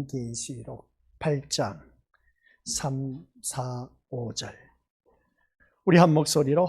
요한계시록 8장 3, 4, 5절 우리 한 목소리로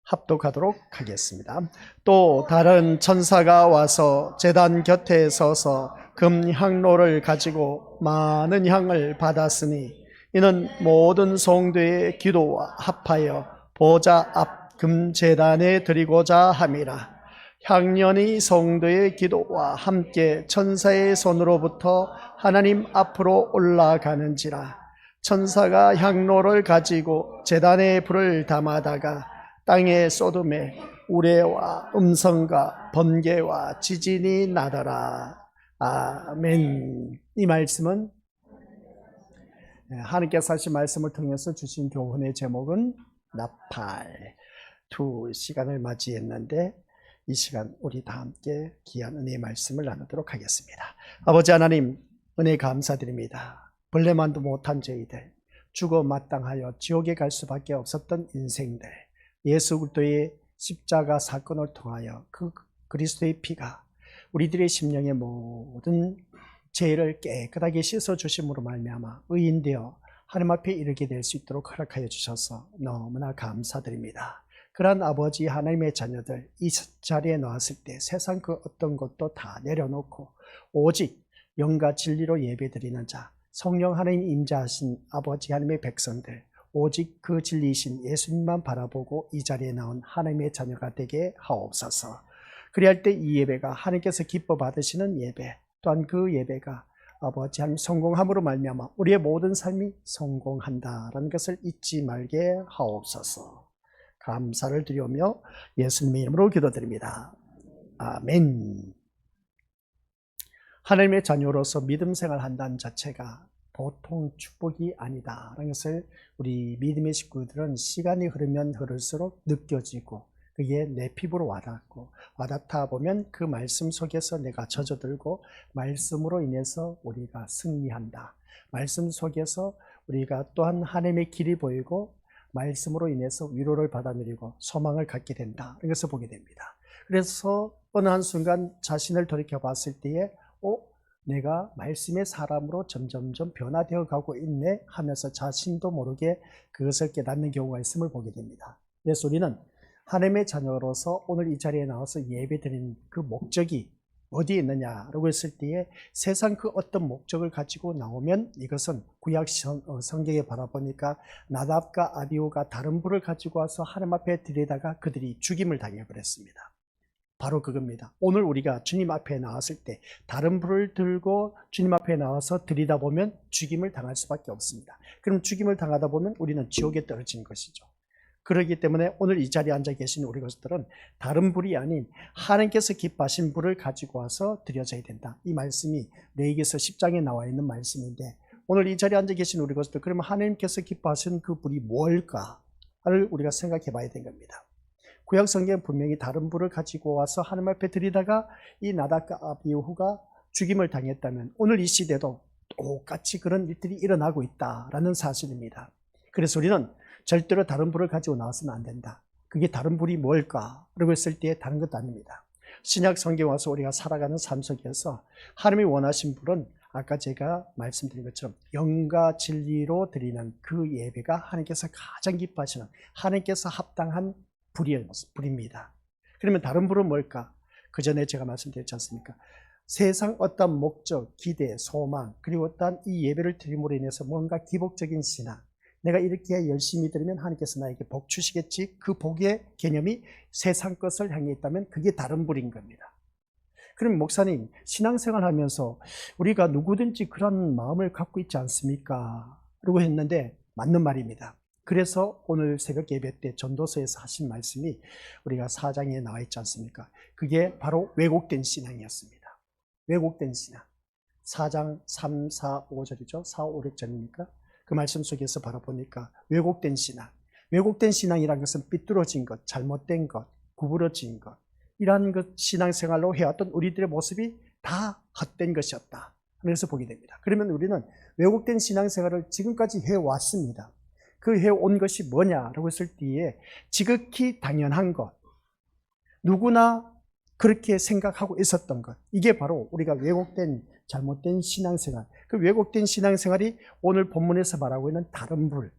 합독하도록 하겠습니다. 또 다른 천사가 와서 제단 곁에 서서 금향로를 가지고 많은 향을 받았으니 이는 모든 성도의 기도와 합하여 보좌 앞 금제단에 드리고자 함이라. 향연이 성도의 기도와 함께 천사의 손으로부터 하나님 앞으로 올라가는지라. 천사가 향로를 가지고 제단에 불을 담아다가 땅에 쏟음에 우레와 음성과 번개와 지진이 나더라. 아멘. 이 말씀은 하나님께서 하신 말씀을 통해서 주신 교훈의 제목은 나팔. 두 시간을 맞이했는데 이 시간 우리 다 함께 귀한 은혜의 말씀을 나누도록 하겠습니다. 아버지 하나님, 은혜 감사드립니다. 벌레만도 못한 저희들, 죽어 마땅하여 지옥에 갈 수밖에 없었던 인생들, 예수 그리스도의 십자가 사건을 통하여 그 그리스도의 피가 우리들의 심령의 모든 죄를 깨끗하게 씻어주심으로 말미암아 의인되어 하나님 앞에 이르게 될 수 있도록 허락하여 주셔서 너무나 감사드립니다. 그러한 아버지 하나님의 자녀들 이 자리에 나왔을 때 세상 그 어떤 것도 다 내려놓고 오직 영과 진리로 예배드리는 자, 성령 하나님 임재하신 아버지 하나님의 백성들, 오직 그 진리이신 예수님만 바라보고 이 자리에 나온 하나님의 자녀가 되게 하옵소서. 그리할 때 이 예배가 하나님께서 기뻐 받으시는 예배, 또한 그 예배가 아버지 하나님 성공함으로 말미암아 우리의 모든 삶이 성공한다라는 것을 잊지 말게 하옵소서. 감사를 드리오며 예수님의 이름으로 기도드립니다. 아멘. 하나님의 자녀로서 믿음 생활한다는 자체가 보통 축복이 아니다라는 것을 우리 믿음의 식구들은 시간이 흐르면 흐를수록 느껴지고 그게 내 피부로 와닿고 와닿다 보면 그 말씀 속에서 내가 젖어들고 말씀으로 인해서 우리가 승리한다. 말씀 속에서 우리가 또한 하나님의 길이 보이고 말씀으로 인해서 위로를 받아들이고 소망을 갖게 된다. 이것을 보게 됩니다. 그래서 어느 한순간 자신을 돌이켜 봤을 때에 내가 말씀의 사람으로 점점점 변화되어 가고 있네 하면서 자신도 모르게 그것을 깨닫는 경우가 있음을 보게 됩니다. 그래서 우리는 하나님의 자녀로서 오늘 이 자리에 나와서 예배드리는 그 목적이 어디에 있느냐라고 했을 때에 세상 그 어떤 목적을 가지고 나오면 이것은 구약 성경에 바라보니까 나답과 아비후가 다른 불을 가지고 와서 하나님 앞에 들이다가 그들이 죽임을 당해버렸습니다. 바로 그겁니다. 오늘 우리가 주님 앞에 나왔을 때 다른 불을 들고 주님 앞에 나와서 들이다 보면 죽임을 당할 수밖에 없습니다. 그럼 죽임을 당하다 보면 우리는 지옥에 떨어지는 것이죠. 그렇기 때문에 오늘 이 자리에 앉아 계신 우리 것들은 다른 불이 아닌 하나님께서 기뻐하신 불을 가지고 와서 드려져야 된다. 이 말씀이 레위기서 10장에 나와 있는 말씀인데 오늘 이 자리에 앉아 계신 우리 것들, 그러면 하나님께서 기뻐하신 그 불이 뭘까를 우리가 생각해 봐야 되는 겁니다. 구약 성경은 분명히 다른 불을 가지고 와서 하나님 앞에 드리다가 이 나답과 아비후가 죽임을 당했다면 오늘 이 시대도 똑같이 그런 일들이 일어나고 있다라는 사실입니다. 그래서 우리는 절대로 다른 불을 가지고 나와서는 안 된다. 그게 다른 불이 뭘까? 라고 했을 때 다른 것도 아닙니다. 신약 성경에 와서 우리가 살아가는 삶 속에서 하나님이 원하신 불은 아까 제가 말씀드린 것처럼 영과 진리로 드리는 그 예배가 하나님께서 가장 기뻐하시는 하나님께서 합당한 불입니다. 그러면 다른 불은 뭘까? 그 전에 제가 말씀드렸지 않습니까? 세상 어떤 목적, 기대, 소망, 그리고 어떤 이 예배를 드림으로 인해서 뭔가 기복적인 신앙, 내가 이렇게 열심히 드리면 하나님께서 나에게 복 주시겠지, 그 복의 개념이 세상 것을 향해 있다면 그게 다른 불인 겁니다. 그럼 목사님, 신앙생활 하면서 우리가 누구든지 그런 마음을 갖고 있지 않습니까? 라고 했는데 맞는 말입니다. 그래서 오늘 새벽 예배 때 전도서에서 하신 말씀이 우리가 4장에 나와 있지 않습니까? 그게 바로 왜곡된 신앙이었습니다. 왜곡된 신앙. 4장 3, 4, 5절이죠. 4, 5, 6절입니까? 그 말씀 속에서 바라보니까 왜곡된 신앙. 왜곡된 신앙이라는 것은 삐뚤어진 것, 잘못된 것, 구부러진 것, 이러한 것 신앙생활로 해왔던 우리들의 모습이 다 헛된 것이었다. 그래서 보게 됩니다. 그러면 우리는 왜곡된 신앙생활을 지금까지 해왔습니다. 그 해온 것이 뭐냐라고 했을 때에 지극히 당연한 것, 누구나 그렇게 생각하고 있었던 것, 이게 바로 우리가 왜곡된 잘못된 신앙생활, 그 왜곡된 신앙생활이 오늘 본문에서 말하고 있는 다른 불,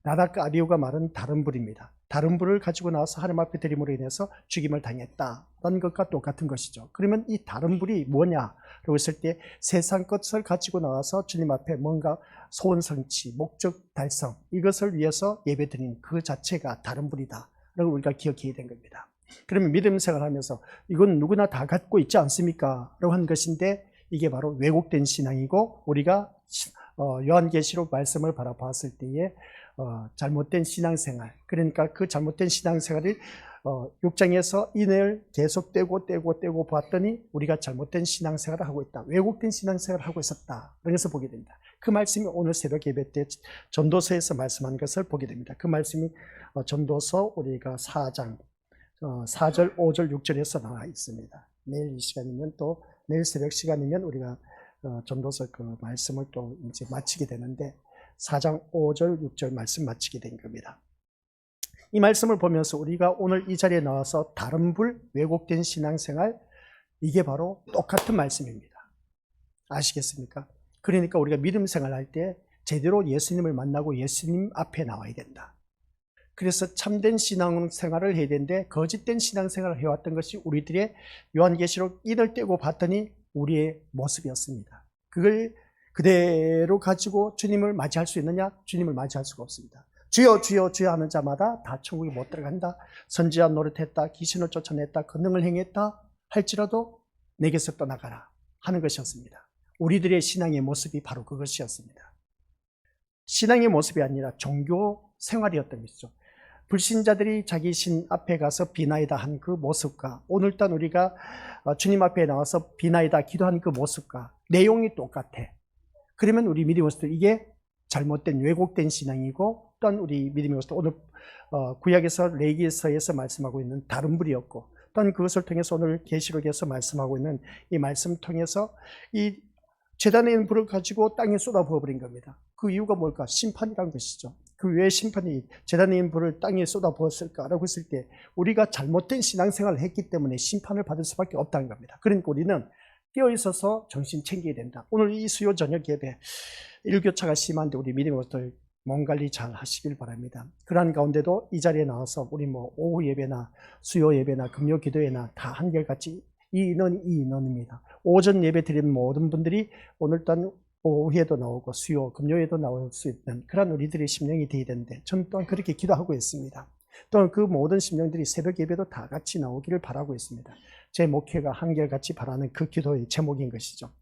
나답과 아비후가 말은 다른 불입니다. 다른 불을 가지고 나와서 하나님 앞에 드림으로 인해서 죽임을 당했다는 것과 똑같은 것이죠. 그러면 이 다른 불이 뭐냐라고 했을 때 세상 것을 가지고 나와서 주님 앞에 뭔가 소원 성취, 목적 달성, 이것을 위해서 예배드리는 그 자체가 다른 불이다 라고 우리가 기억해야 되는 겁니다. 그러면 믿음 생활하면서 이건 누구나 다 갖고 있지 않습니까? 라고 한 것인데 이게 바로 왜곡된 신앙이고, 우리가 요한계시록 말씀을 바라봤을 때에 잘못된 신앙생활, 그러니까 그 잘못된 신앙생활을 6장에서 인을 계속 떼고 봤더니 우리가 잘못된 신앙생활을 하고 있다, 왜곡된 신앙생활을 하고 있었다, 그래서 보게 됩니다. 그 말씀이 오늘 새벽 예배 때 전도서에서 말씀한 것을 보게 됩니다. 그 말씀이 전도서 우리가 4장 4절, 5절, 6절에서 나와 있습니다. 내일 이 시간이면 또 내일 새벽 시간이면 우리가 전도서 그 말씀을 또 이제 마치게 되는데 4장 5절, 6절 말씀 마치게 된 겁니다. 이 말씀을 보면서 우리가 오늘 이 자리에 나와서 다른 불, 왜곡된 신앙생활, 이게 바로 똑같은 말씀입니다. 아시겠습니까? 그러니까 우리가 믿음 생활할 때 제대로 예수님을 만나고 예수님 앞에 나와야 된다. 그래서 참된 신앙생활을 해야 되는데 거짓된 신앙생활을 해왔던 것이 우리들의 요한계시록 인을 떼고 봤더니 우리의 모습이었습니다. 그걸 그대로 가지고 주님을 맞이할 수 있느냐? 주님을 맞이할 수가 없습니다. 주여 주여 주여 하는 자마다 다 천국에 못 들어간다. 선지자 노릇했다, 귀신을 쫓아냈다, 권능을 행했다 할지라도 내게서 떠나가라 하는 것이었습니다. 우리들의 신앙의 모습이 바로 그것이었습니다. 신앙의 모습이 아니라 종교 생활이었던 것이죠. 불신자들이 자기 신 앞에 가서 비나이다 한 그 모습과 오늘날 우리가 주님 앞에 나와서 비나이다 기도한 그 모습과 내용이 똑같아. 그러면 우리 믿음의 모습들, 이게 잘못된 왜곡된 신앙이고, 또한 우리 믿음의 모습들, 오늘 구약에서 레위기서에서 말씀하고 있는 다른 불이었고, 또한 그것을 통해서 오늘 계시록에서 말씀하고 있는 이 말씀 통해서 이 제단에 있는 불을 가지고 땅에 쏟아 부어버린 겁니다. 그 이유가 뭘까? 심판이란 것이죠. 그 왜 심판이 제단에 있는 불을 땅에 쏟아 부었을까라고 했을 때 우리가 잘못된 신앙생활을 했기 때문에 심판을 받을 수밖에 없다는 겁니다. 그러니까 우리는 깨어있어서 정신 챙겨야 된다. 오늘 이 수요 저녁 예배 일교차가 심한데 우리 믿음의 것들 몸 관리 잘 하시길 바랍니다. 그러한 가운데도 이 자리에 나와서 우리 오후 예배나 수요 예배나 금요 기도회나 다 한결같이 이 인원입니다. 오전 예배 드리는 모든 분들이 오늘따라 오후에도 나오고 수요, 금요에도 나올 수 있는 그런 우리들의 심령이 되어야 되는데 저는 또한 그렇게 기도하고 있습니다. 또한 그 모든 심령들이 새벽 예배도 다 같이 나오기를 바라고 있습니다. 제 목회가 한결같이 바라는 그 기도의 제목인 것이죠.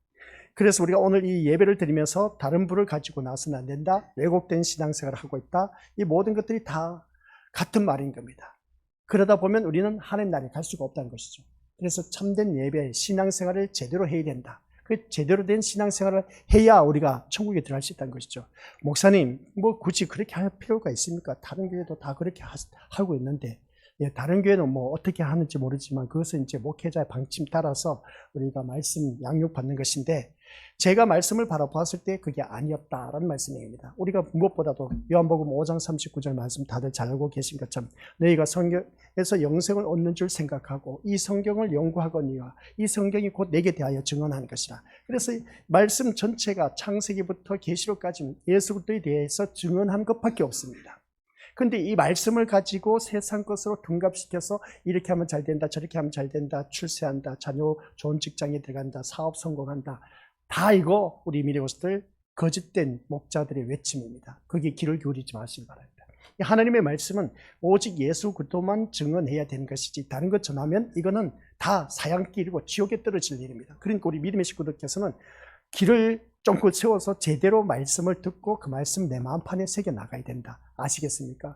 그래서 우리가 오늘 이 예배를 드리면서 다른 불을 가지고 나서는 안 된다, 왜곡된 신앙생활을 하고 있다, 이 모든 것들이 다 같은 말인 겁니다. 그러다 보면 우리는 하나님 나라에 갈 수가 없다는 것이죠. 그래서 참된 예배, 신앙생활을 제대로 해야 된다. 그 제대로 된 신앙생활을 해야 우리가 천국에 들어갈 수 있다는 것이죠. 목사님, 뭐 굳이 그렇게 할 필요가 있습니까? 다른 교회도 다 그렇게 하고 있는데, 다른 교회는 뭐 어떻게 하는지 모르지만 그것은 이제 목회자의 방침 따라서 우리가 말씀 양육받는 것인데, 제가 말씀을 바라보았을 때 그게 아니었다라는 말씀입니다. 우리가 무엇보다도 요한복음 5장 39절 말씀 다들 잘 알고 계신 것처럼 너희가 성경에서 영생을 얻는 줄 생각하고 이 성경을 연구하거니와 이 성경이 곧 내게 대하여 증언하는 것이라. 그래서 말씀 전체가 창세기부터 계시록까지 예수 그리스도에 대해서 증언한 것밖에 없습니다. 근데 이 말씀을 가지고 세상 것으로 둔갑시켜서 이렇게 하면 잘 된다, 저렇게 하면 잘 된다, 출세한다, 자녀 좋은 직장에 들어간다, 사업 성공한다, 다 이거 우리 미래고스들 거짓된 목자들의 외침입니다. 거기에 귀를 기울이지 마시기 바랍니다. 하나님의 말씀은 오직 예수 그리스도만 증언해야 되는 것이지 다른 것 전하면 이거는 다 사양길이고 지옥에 떨어질 일입니다. 그러니까 우리 믿음의 식구들께서는 길을 쫑긋 세워서 제대로 말씀을 듣고 그 말씀 내 마음판에 새겨 나가야 된다. 아시겠습니까?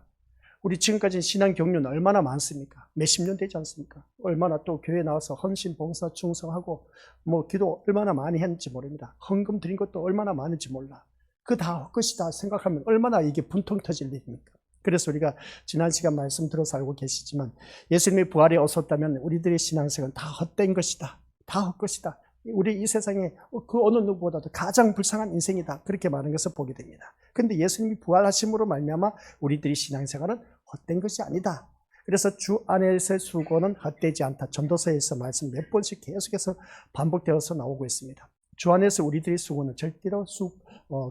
우리 지금까지 신앙 경륜 얼마나 많습니까? 몇십 년 되지 않습니까? 얼마나 또 교회 나와서 헌신, 봉사, 충성하고 뭐 기도 얼마나 많이 했는지 모릅니다. 헌금 드린 것도 얼마나 많은지 몰라. 그 다 헛것이다 생각하면 얼마나 이게 분통 터질 일입니까? 그래서 우리가 지난 시간 말씀 들어서 알고 계시지만 예수님의 부활에 없었다면 우리들의 신앙생활은 다 헛된 것이다. 다 헛것이다. 우리 이 세상에 그 어느 누구보다도 가장 불쌍한 인생이다. 그렇게 말하는 것을 보게 됩니다. 그런데 예수님이 부활하심으로 말미암아 우리들의 신앙생활은 헛된 것이 아니다. 그래서 주 안에서의 수고는 헛되지 않다. 전도서에서 말씀 몇 번씩 계속해서 반복되어서 나오고 있습니다. 주 안에서 우리들의 수고는 절대로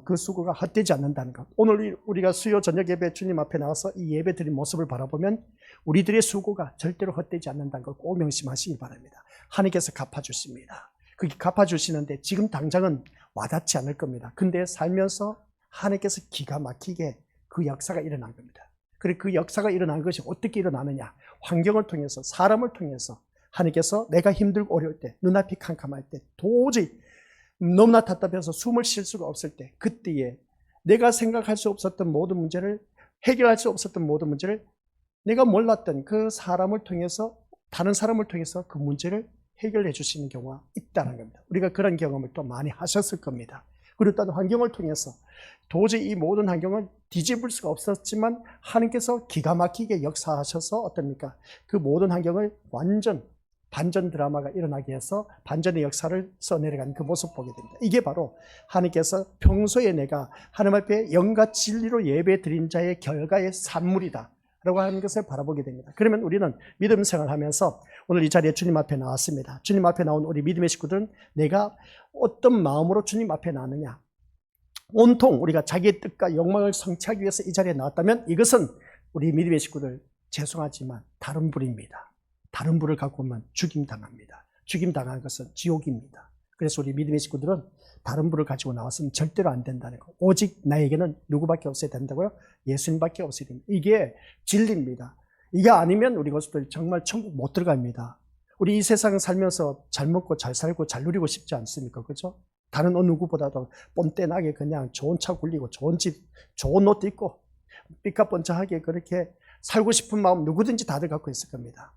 그 수고가 헛되지 않는다는 것. 오늘 우리가 수요 저녁 예배 주님 앞에 나와서 이 예배 드린 모습을 바라보면 우리들의 수고가 절대로 헛되지 않는다는 걸 꼭 명심하시기 바랍니다. 하나님께서 갚아주십니다. 그게 갚아주시는데 지금 당장은 와닿지 않을 겁니다. 근데 살면서 하나님께서 기가 막히게 그 역사가 일어난 겁니다. 그리고 그 역사가 일어난 것이 어떻게 일어나느냐? 환경을 통해서, 사람을 통해서 하나님께서 내가 힘들고 어려울 때, 눈앞이 캄캄할 때, 도저히 너무나 답답해서 숨을 쉴 수가 없을 때, 그때에 내가 생각할 수 없었던 모든 문제를, 해결할 수 없었던 모든 문제를 내가 몰랐던 그 사람을 통해서, 다른 사람을 통해서 그 문제를 해결해 주시는 경우가 있다는 겁니다. 우리가 그런 경험을 또 많이 하셨을 겁니다. 그리고 또 환경을 통해서 도저히 이 모든 환경을 뒤집을 수가 없었지만 하나님께서 기가 막히게 역사하셔서 어떻습니까? 그 모든 환경을 완전 반전 드라마가 일어나게 해서 반전의 역사를 써내려가는 그 모습 보게 됩니다. 이게 바로 하나님께서 평소에 내가 하나님 앞에 영과 진리로 예배 드린 자의 결과의 산물이다 라고 하는 것을 바라보게 됩니다. 그러면 우리는 믿음 생활하면서 오늘 이 자리에 주님 앞에 나왔습니다. 주님 앞에 나온 우리 믿음의 식구들은 내가 어떤 마음으로 주님 앞에 나느냐, 온통 우리가 자기의 뜻과 욕망을 성취하기 위해서 이 자리에 나왔다면 이것은 우리 믿음의 식구들 죄송하지만 다른 불입니다. 다른 불을 갖고 오면 죽임당합니다. 죽임당한 것은 지옥입니다. 그래서 우리 믿음의 식구들은 다른 불을 가지고 나왔으면 절대로 안 된다는 거. 오직 나에게는 누구밖에 없어야 된다고요? 예수님밖에 없어야 됩니다. 이게 진리입니다. 이게 아니면 우리 것들 정말 천국 못 들어갑니다. 우리 이 세상 살면서 잘 먹고 잘 살고 잘 누리고 싶지 않습니까? 그죠? 다른 어느 누구보다도 뽐때나게 그냥 좋은 차 굴리고 좋은 집, 좋은 옷도 입고 삐까뻔쩍하게 그렇게 살고 싶은 마음 누구든지 다들 갖고 있을 겁니다.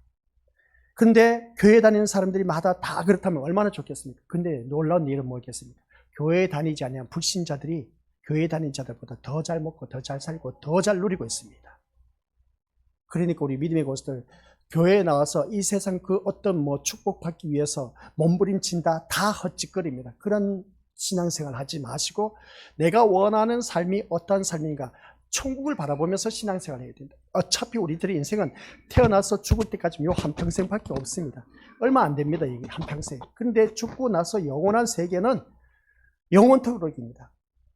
근데 교회 다니는 사람들이 마다 다 그렇다면 얼마나 좋겠습니까? 근데 놀라운 일은 뭐겠습니까? 교회에 다니지 않는 불신자들이 교회 다니는 자들보다 더 잘 먹고 더 잘 살고 더 잘 누리고 있습니다. 그러니까 우리 믿음의 것들 교회에 나와서 이 세상 그 어떤 축복받기 위해서 몸부림친다 다 헛짓거리입니다. 그런 신앙생활 하지 마시고 내가 원하는 삶이 어떠한 삶인가 천국을 바라보면서 신앙생활을 해야 된다. 어차피 우리들의 인생은 태어나서 죽을 때까지 요 한평생밖에 없습니다. 얼마 안 됩니다. 이게 한평생. 근데 죽고 나서 영원한 세계는 영원토록입니다.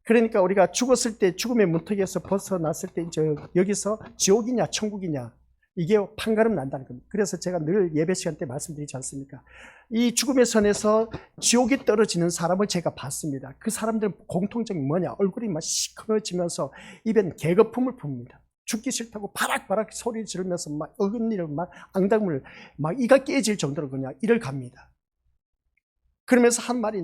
그러니까 우리가 죽었을 때 죽음의 문턱에서 벗어났을 때 이제 여기서 지옥이냐 천국이냐 이게 판가름 난다는 겁니다. 그래서 제가 늘 예배 시간 때 말씀드리지 않습니까? 이 죽음의 선에서 지옥에 떨어지는 사람을 제가 봤습니다. 그 사람들 공통점이 뭐냐? 얼굴이 막 시커매지면서 입엔 개거품을 풉니다. 죽기 싫다고 바락바락 소리 지르면서 막 어금니를 막 앙당물 막 이가 깨질 정도로 그냥 이를 갑니다. 그러면서 한 말이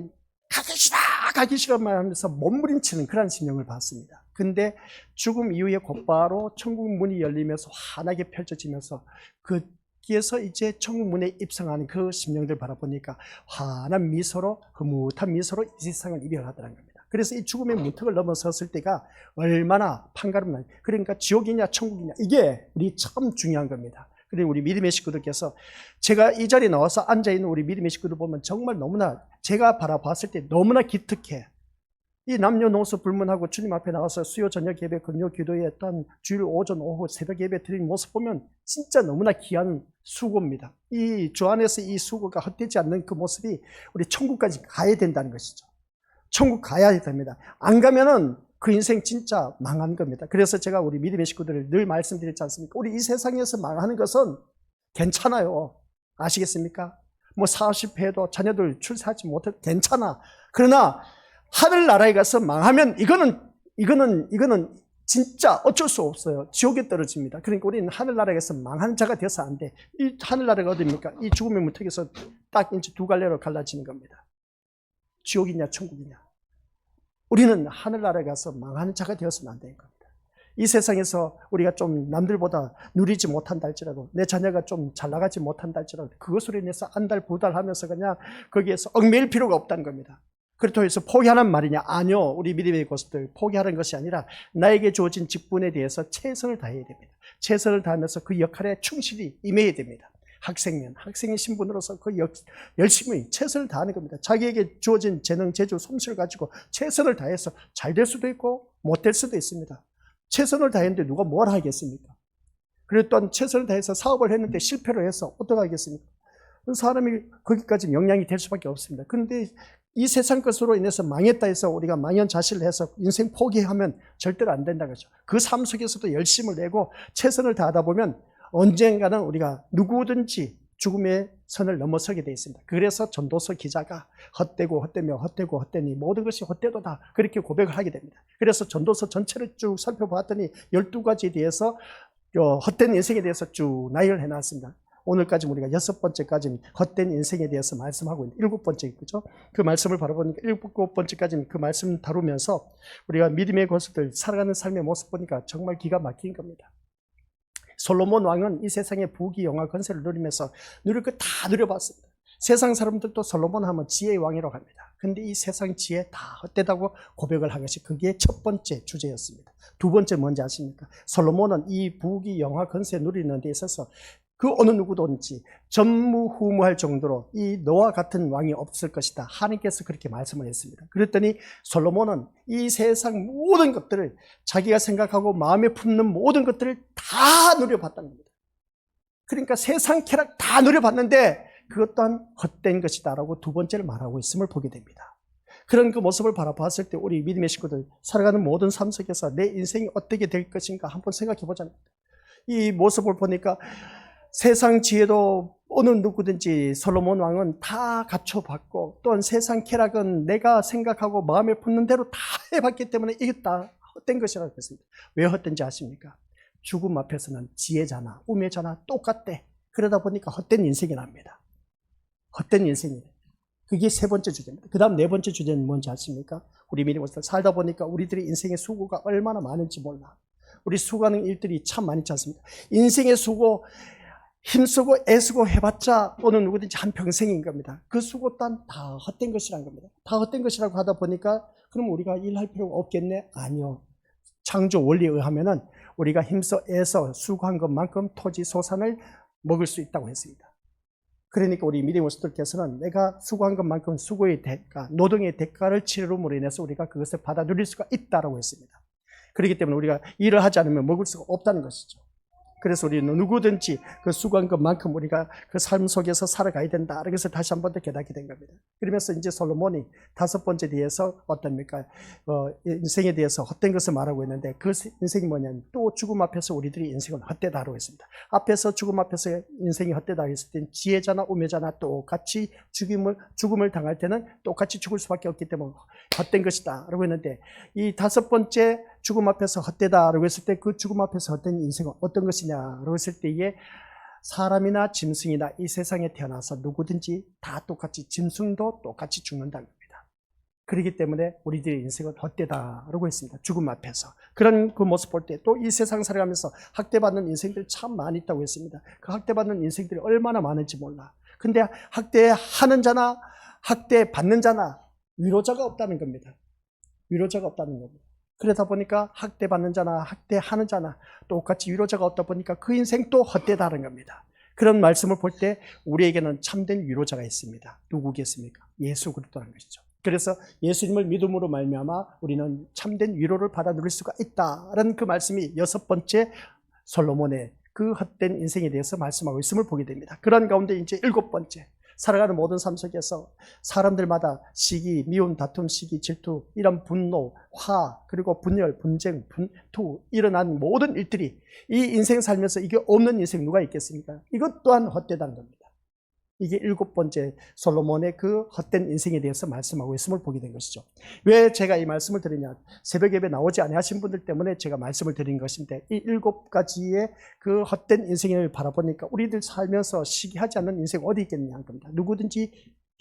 가기 싫어만 하면서 몸부림치는 그런 심령을 봤습니다. 근데 죽음 이후에 곧바로 천국 문이 열리면서 환하게 펼쳐지면서 거기에서 이제 천국 문에 입성하는 그 심령들 바라보니까 환한 미소로 흐뭇한 미소로 이 세상을 이별하더라는 겁니다. 그래서 이 죽음의 문턱을 넘어섰을 때가 얼마나 판가름나 그러니까 지옥이냐 천국이냐 이게 우리 참 중요한 겁니다. 그리고 우리 믿음의 식구들께서 제가 이 자리에 나와서 앉아있는 우리 믿음의 식구들 보면 정말 너무나 제가 바라봤을 때 너무나 기특해. 이 남녀노소 불문하고 주님 앞에 나와서 수요 저녁 예배 금요 기도에 했던 주일 오전 오후 새벽 예배 드리는 모습 보면 진짜 너무나 귀한 수고입니다. 이 주 안에서 이 수고가 헛되지 않는 그 모습이 우리 천국까지 가야 된다는 것이죠. 천국 가야 됩니다. 안 가면은 그 인생 진짜 망한 겁니다. 그래서 제가 우리 믿음의 식구들을 늘 말씀드렸지 않습니까? 우리 이 세상에서 망하는 것은 괜찮아요. 아시겠습니까? 사업실패해도 자녀들 출세하지 못해도 괜찮아. 그러나 하늘나라에 가서 망하면 이거는 진짜 어쩔 수 없어요. 지옥에 떨어집니다. 그러니까 우리는 하늘나라에 가서 망하는 자가 되어서 안 돼. 이 하늘나라가 어디입니까? 이 죽음의 문턱에서 딱 이제 두 갈래로 갈라지는 겁니다. 지옥이냐 천국이냐. 우리는 하늘나라에 가서 망하는 자가 되었으면 안 되는 겁니다. 이 세상에서 우리가 좀 남들보다 누리지 못한다 할지라도 내 자녀가 좀 잘 나가지 못한다 할지라도 그것으로 인해서 안달 부달하면서 그냥 거기에서 얽매일 필요가 없다는 겁니다. 그렇다고 해서 포기하는 말이냐? 아니요. 우리 믿음의 것들 포기하는 것이 아니라 나에게 주어진 직분에 대해서 최선을 다해야 됩니다. 최선을 다하면서 그 역할에 충실히 임해야 됩니다. 학생이면 학생의 신분으로서 그 열심히 최선을 다하는 겁니다. 자기에게 주어진 재능, 재주, 솜씨를 가지고 최선을 다해서 잘 될 수도 있고 못 될 수도 있습니다. 최선을 다했는데 누가 뭘 하겠습니까? 그리고 또한 최선을 다해서 사업을 했는데 실패를 해서 어떻게 하겠습니까? 사람이 거기까지 영향이 될 수밖에 없습니다. 그런데 이 세상 것으로 인해서 망했다 해서 우리가 망연자실을 해서 인생 포기하면 절대로 안 된다는 거죠. 그 삶 속에서도 열심을 내고 최선을 다하다 보면 언젠가는 우리가 누구든지 죽음의 선을 넘어서게 되어 있습니다. 그래서 전도서 기자가 헛되고 헛되며 헛되고 헛되니 모든 것이 헛되도다 그렇게 고백을 하게 됩니다. 그래서 전도서 전체를 쭉 살펴보았더니 12가지에 대해서 헛된 인생에 대해서 쭉 나열을 해놨습니다. 오늘까지 우리가 6번째까지는 헛된 인생에 대해서 말씀하고 있는데 7번째 그죠? 그 말씀을 바라보니까 7번째까지는 그 말씀을 다루면서 우리가 믿음의 고수들 살아가는 삶의 모습 보니까 정말 기가 막힌 겁니다. 솔로몬 왕은 이 세상의 부귀 영화 권세를 누리면서 누릴 거 다 누려봤습니다. 세상 사람들도 솔로몬 하면 지혜의 왕이라고 합니다. 근데 이 세상 지혜 다 헛되다고 고백을 한 것이 그게 첫 번째 주제였습니다. 두 번째 뭔지 아십니까? 솔로몬은 이 부귀 영화 권세 누리는 데 있어서 그 어느 누구든지 전무후무할 정도로 이 너와 같은 왕이 없을 것이다. 하나님께서 그렇게 말씀을 했습니다. 그랬더니 솔로몬은 이 세상 모든 것들을 자기가 생각하고 마음에 품는 모든 것들을 다 누려봤다는 겁니다. 그러니까 세상 쾌락 다 누려봤는데 그것 또한 헛된 것이다 라고 두 번째를 말하고 있음을 보게 됩니다. 그런 그 모습을 바라봤을 때 우리 믿음의 식구들 살아가는 모든 삶 속에서 내 인생이 어떻게 될 것인가 한번 생각해 보자는 겁니다. 이 모습을 보니까 세상 지혜도 어느 누구든지 솔로몬 왕은 다 갖춰봤고 또한 세상 쾌락은 내가 생각하고 마음에 품는 대로 다 해봤기 때문에 이게 다 헛된 것이라고 했습니다. 왜 헛된지 아십니까? 죽음 앞에서는 지혜자나 우매자나 똑같대. 그러다 보니까 헛된 인생이 납니다. 헛된 인생이에요. 그게 세 번째 주제입니다. 그 다음 네 번째 주제는 뭔지 아십니까? 우리 믿음으로 살다 보니까 우리들의 인생의 수고가 얼마나 많은지 몰라. 우리 수고하는 일들이 참 많이 있지 않습니까? 인생의 수고 힘쓰고 애쓰고 해봤자 어느 누구든지 한평생인 겁니다. 그 수고 또한 다 헛된 것이라는 겁니다. 다 헛된 것이라고 하다 보니까 그럼 우리가 일할 필요가 없겠네? 아니요. 창조 원리에 의하면은 우리가 힘써 애써 수고한 것만큼 토지 소산을 먹을 수 있다고 했습니다. 그러니까 우리 믿음의 수들께서는 내가 수고한 것만큼 수고의 대가, 노동의 대가를 치름으로 인해서 우리가 그것을 받아 누릴 수가 있다고 했습니다. 그렇기 때문에 우리가 일을 하지 않으면 먹을 수가 없다는 것이죠. 그래서 우리는 누구든지 그 수고한 것만큼 우리가 그 삶 속에서 살아가야 된다. 그래서 다시 한 번 더 깨닫게 된 겁니다. 그러면서 이제 솔로몬이 다섯 번째 대해서 어떻습니까? 인생에 대해서 헛된 것을 말하고 있는데 그 인생이 뭐냐면 또 죽음 앞에서 우리들이 인생은 헛되다라고 했습니다. 앞에서 죽음 앞에서 인생이 헛되다 했을 때는 지혜자나 우매자나 똑같이 죽음을 당할 때는 똑같이 죽을 수밖에 없기 때문에 헛된 것이다 라고 했는데 이 다섯 번째 죽음 앞에서 헛되다라고 했을 때 그 죽음 앞에서 헛된 인생은 어떤 것이냐라고 했을 때 이게 사람이나 짐승이나 이 세상에 태어나서 누구든지 다 똑같이 짐승도 똑같이 죽는다는 겁니다. 그렇기 때문에 우리들의 인생은 헛되다라고 했습니다. 죽음 앞에서. 그런 그 모습 볼 때 또 이 세상 살아가면서 학대받는 인생들이 참 많이 있다고 했습니다. 그 학대받는 인생들이 얼마나 많은지 몰라. 근데 학대하는 자나 학대받는 자나 위로자가 없다는 겁니다. 위로자가 없다는 겁니다. 그러다 보니까 학대받는 자나 학대하는 자나 똑같이 위로자가 없다 보니까 그 인생도 헛되다는 겁니다. 그런 말씀을 볼 때 우리에게는 참된 위로자가 있습니다. 누구겠습니까? 예수 그리스도라는 것이죠. 그래서 예수님을 믿음으로 말미암아 우리는 참된 위로를 받아 누릴 수가 있다라는 그 말씀이 여섯 번째 솔로몬의 그 헛된 인생에 대해서 말씀하고 있음을 보게 됩니다. 그런 가운데 이제 일곱 번째 살아가는 모든 삶 속에서 사람들마다 시기, 미움, 다툼, 시기, 질투, 이런 분노, 화, 그리고 분열, 분쟁, 분투 일어난 모든 일들이 이 인생 살면서 이게 없는 인생 누가 있겠습니까? 이것 또한 헛되다는 겁니다. 이게 일곱 번째 솔로몬의 그 헛된 인생에 대해서 말씀하고 있음을 보게 된 것이죠. 왜 제가 이 말씀을 드리냐? 새벽 예배 나오지 아니하신 분들 때문에 제가 말씀을 드린 것인데 이 일곱 가지의 그 헛된 인생을 바라보니까 우리들 살면서 시기하지 않는 인생 어디 있겠느냐 한 겁니다. 누구든지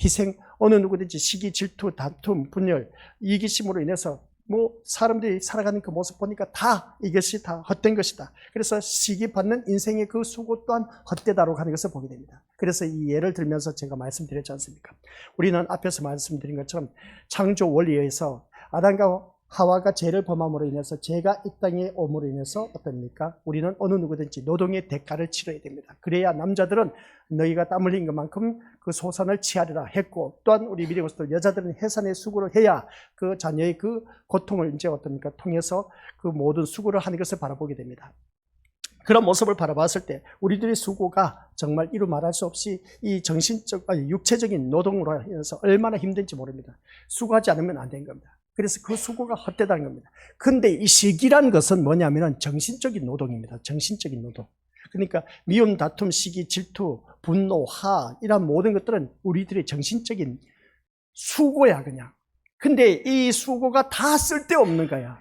희생, 어느 누구든지 시기, 질투, 다툼, 분열, 이기심으로 인해서 사람들이 살아가는 그 모습 보니까 다 이것이 다 헛된 것이다. 그래서 시기받는 인생의 그 수고 또한 헛되다라고 하는 것을 보게 됩니다. 그래서 이 예를 들면서 제가 말씀드렸지 않습니까? 우리는 앞에서 말씀드린 것처럼 창조 원리에 의해서 아담과 하와가 죄를 범함으로 인해서 죄가 이 땅에 옴으로 인해서 어떻습니까? 우리는 어느 누구든지 노동의 대가를 치러야 됩니다. 그래야 남자들은 너희가 땀 흘린 것만큼 그 소산을 취하리라 했고 또한 우리 미래고스도 여자들은 해산의 수고를 해야 그 자녀의 그 고통을 이제 어떻습니까? 통해서 그 모든 수고를 하는 것을 바라보게 됩니다. 그런 모습을 바라봤을 때 우리들의 수고가 정말 이루 말할 수 없이 이 정신적, 아니 육체적인 노동으로 해서 얼마나 힘든지 모릅니다. 수고하지 않으면 안 되는 겁니다. 그래서 그 수고가 헛되다는 겁니다. 근데 이 시기란 것은 뭐냐면은 정신적인 노동입니다. 정신적인 노동. 그러니까 미움, 다툼, 시기, 질투, 분노, 화 이런 모든 것들은 우리들의 정신적인 수고야 그냥. 근데 이 수고가 다 쓸데없는 거야.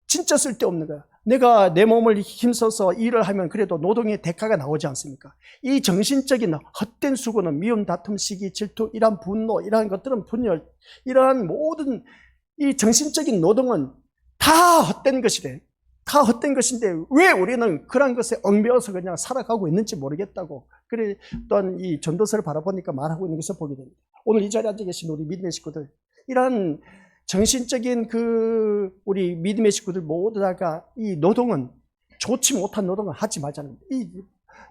진짜 쓸데없는 거야. 내가 내 몸을 힘써서 일을 하면 그래도 노동의 대가가 나오지 않습니까? 이 정신적인 헛된 수고는 미움, 다툼, 시기, 질투, 이러한 분노, 이러한 것들은 분열, 이러한 모든 이 정신적인 노동은 다 헛된 것이래. 다 헛된 것인데 왜 우리는 그런 것에 얽매여서 그냥 살아가고 있는지 모르겠다고. 그래 또한 이 전도서를 바라보니까 말하고 있는 것을 보게 됩니다. 오늘 이 자리에 앉아 계신 우리 믿음의 식구들, 이러한 정신적인 우리 믿음의 식구들 모두 다가 이 노동은 좋지 못한 노동을 하지 말자는 거예요. 이